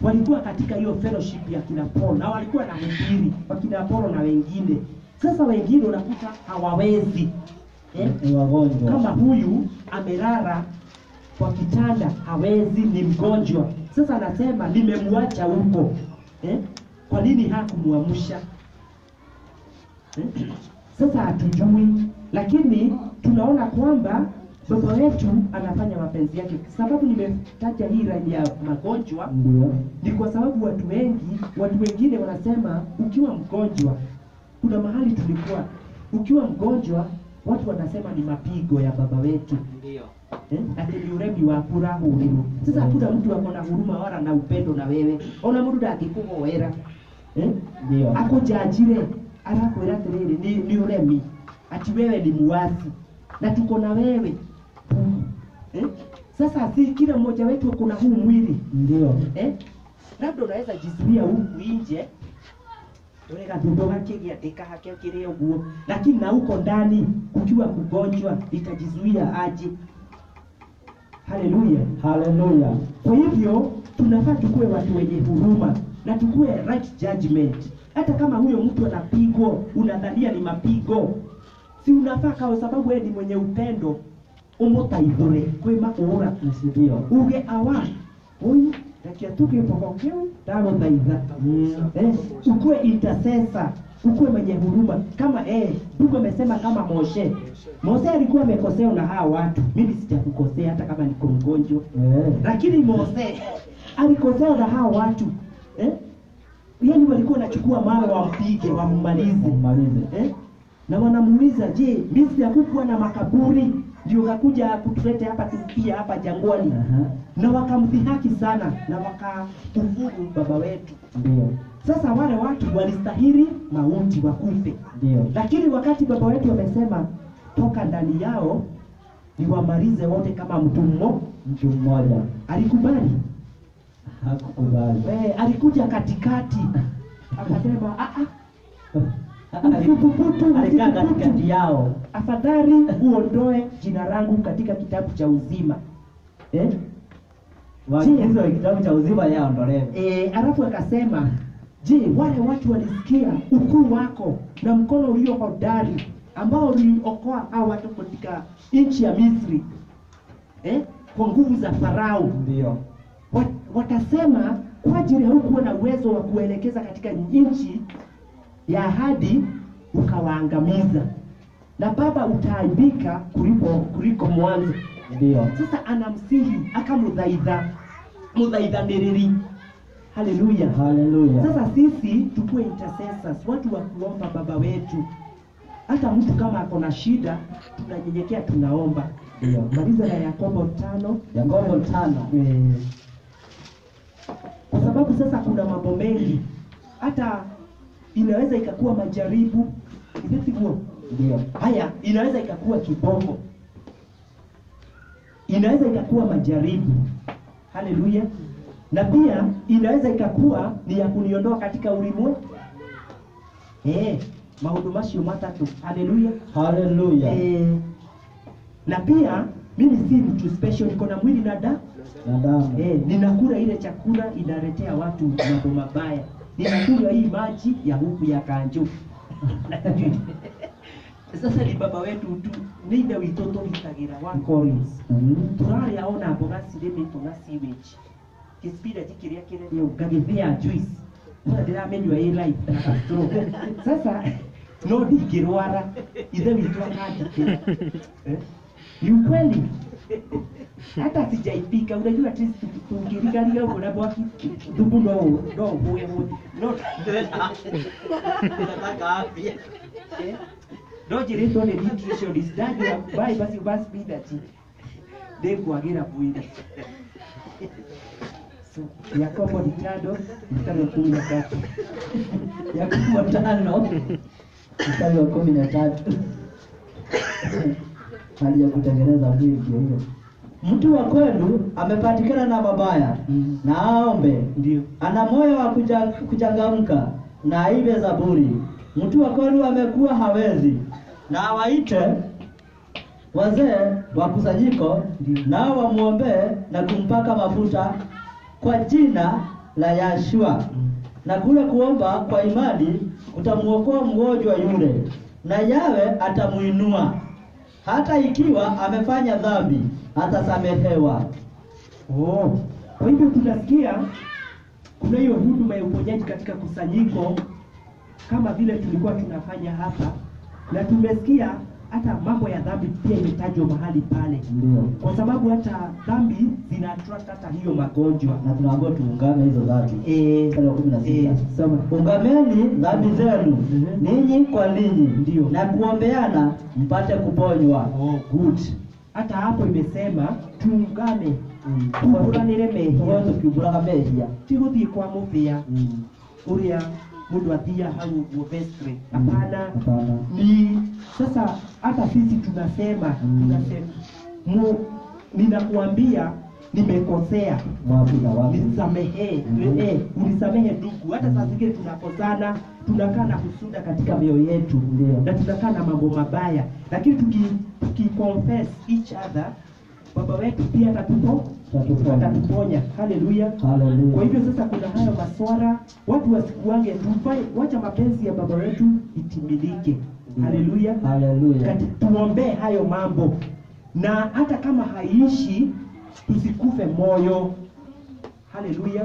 walikuwa katika hiyo fellowship ya kina Paul na walikuwa na hubiri wakina Paul na wengine. Sasa wengine unakuta hawawezi. Wagonjwa. Kama huyu amelala kwa kitanda hawezi, ni mgonjwa. Sasa anasema nimemwacha huko. Kwa nini hakumuamsha? Sasa hatujui, lakini tunaona kwamba baba wetu anafanya mapenzi yake. Sababu nimetaja hii line ya magonjwa ni kwa sababu watu wengine wanasema ukiwa mgonjwa, kuna mahali tulikuwa ukiwa mgonjwa watu wanasema ni mapigo ya baba wetu. Ndio. Ati ni urembi wa kura huriro. Sasa hakuna mtu akona huruma wala na upendo na wewe. Ona mtu akikuhoera. Ndio. Akujajire arakwira atiriri ni uremi. Ati wewe ni muasi na tuko na wewe. Sasa si kila mmoja wetu kuna huu mwili. Ndio. Labda unaweza jisikia huku nje. Urega dudoga kigi atika hake kile uguo. Lakini na huko ndani ukiwa kugonjwa itajizuia aje. Haleluya. Haleluya. Kwa hivyo tunafaa tukue watu wenye huruma na tukue right judgment. Hata kama huyo mtu anapigwa, unadhania ni mapigo, si unafaa kwa sababu wewe ni mwenye upendo umutaithore kwema kuura ndio. Uge awa. Huyu takia tuke pokokeo dago taiza. Ukue intercessor, ukue mwenye huruma kama Mungu amesema kama Mose alikuwa amekosea na hao watu. Mimi sijakukosea hata kama niko mgonjwa. Lakini Mose alikosea na hao watu. Yaani walikuwa wanachukua mawe wampige, wammalize. Na wanamuuliza, "Je, Misri hakukuwa na makaburi? Ndio kakuja kutulete hapa tupia hapa jangwani?" Na wakamdhihaki sana na wakakufuru baba wetu. Ndio. Sasa wale watu walistahili mauti wakufe. Ndio. Lakini wakati baba wetu wamesema toka ndani yao ni wamalize wote kama mtu mmoja, alikubali? Hakukubali. Alikuja katikati. Akasema alikaa katikati yao. Afadhali uondoe jina langu katika kitabu cha uzima. Hizo kitabu cha uzima yaondolewe. Alafu akasema, "Je, wale watu walisikia ukuu wako na mkono ulio hodari ambao uliokoa hao watu katika nchi ya Misri? kwa nguvu za Farao. Ndio. Watasema kwa ajili haukuwa na uwezo wa kuelekeza katika nchi ya ahadi, ukawaangamiza, na baba utaaibika kuliko mwanzo. Ndio. Sasa anamsihi mudhaidhaniriri. Haleluya. Haleluya. Sasa sisi tukue intercessors, watu wa kuomba baba wetu. Hata mtu kama ako na shida, tunanyenyekea tunaomba. Ndio. Maliza na Yakobo 5. Yakobo 5. Kwa sababu sasa kuna mambo mengi, hata inaweza ikakuwa majaribu. Ndio. Haya, inaweza ikakuwa kiboko, inaweza ikakuwa majaribu. Haleluya. Na pia inaweza ikakuwa ni ya kuniondoa katika ulimwengu. Maundu macio matatu. Haleluya. Haleluya. Na pia mimi si mtu special, niko na mwili na damu. Ninakula ile chakula inaletea watu mambo mabaya. Ninakula hii maji ya huku ya kanjo. Sasa ni baba wetu tu nida witoto bitagira wa Collins. Turari aona mboga cirimi tuna sewage. Kispira kikiria kile ndio gagithia juice. Sasa ndiramenywa hii life na stroke. Sasa no dikirwara ithe witwa kandike. Ni ukweli. Hata sijaipika, unajua at least tungirigania huko na bwaki dubu no huwe no Nataka afya. Don't you read on the nutritionist that you buy but you must be that they kuagira buida. So Yakobo 5 mstari wa 13. Yakobo 5 mstari wa 13. Hali ya kutengeneza mwili hiyo. Mtu wa kwenu amepatikana na mabaya na aombe. Ndio. Ana moyo wa kuchangamka na aibe zaburi. Mtu wa kwenu amekuwa hawezi na waite wazee wa kusanyiko nao wamuombee na kumpaka mafuta kwa jina la Yashua. Na kule kuomba kwa imani utamuokoa mgonjwa yule, na Yawe atamuinua. Hata ikiwa amefanya dhambi atasamehewa. Kwa hivyo tunasikia kuna hiyo huduma ya uponyaji katika kusanyiko kama vile tulikuwa tunafanya hapa, na tumesikia hata mambo ya dhambi pia imetajwa mahali pale. Ndio. Kwa sababu hata dhambi zina attract hata hiyo magonjwa, Na tunaambiwa tuungame hizo dhambi. Mstari wa 16. Soma. Ungameni dhambi zenu ninyi kwa ninyi, Ndio. na kuombeana mpate kuponywa. Good. Hata hapo imesema tuungane, tuburanire mehia, tukiburaga mehia. tiguthie kwa muthia uria mundu athia hau guo vestry. Hapana. Ni sasa hata sisi tunasema ninakuambia nimekosea, nisamehe. Unisamehe ndugu. Hata saa zingine tunakosana, tunakaa na kusuda katika mioyo yetu, na tunakaa na mambo mabaya, lakini tukiconfess each other, baba wetu pia atatuponya. Haleluya. Kwa hivyo sasa kuna hayo maswara, watu wasikuange wacha mapenzi ya baba wetu itimilike. Haleluya. Tuombee hayo mambo, na hata kama haiishi tusikufe moyo. Haleluya.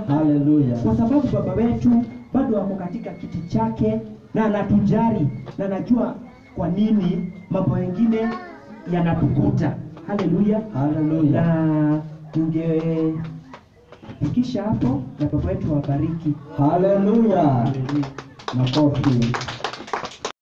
Kwa sababu baba wetu bado wako katika kiti chake na anatujali, na anajua kwa nini mambo mengine yanatukuta. Haleluya. Na tungefikisha hapo, na baba wetu wabariki. Haleluya. Makofi.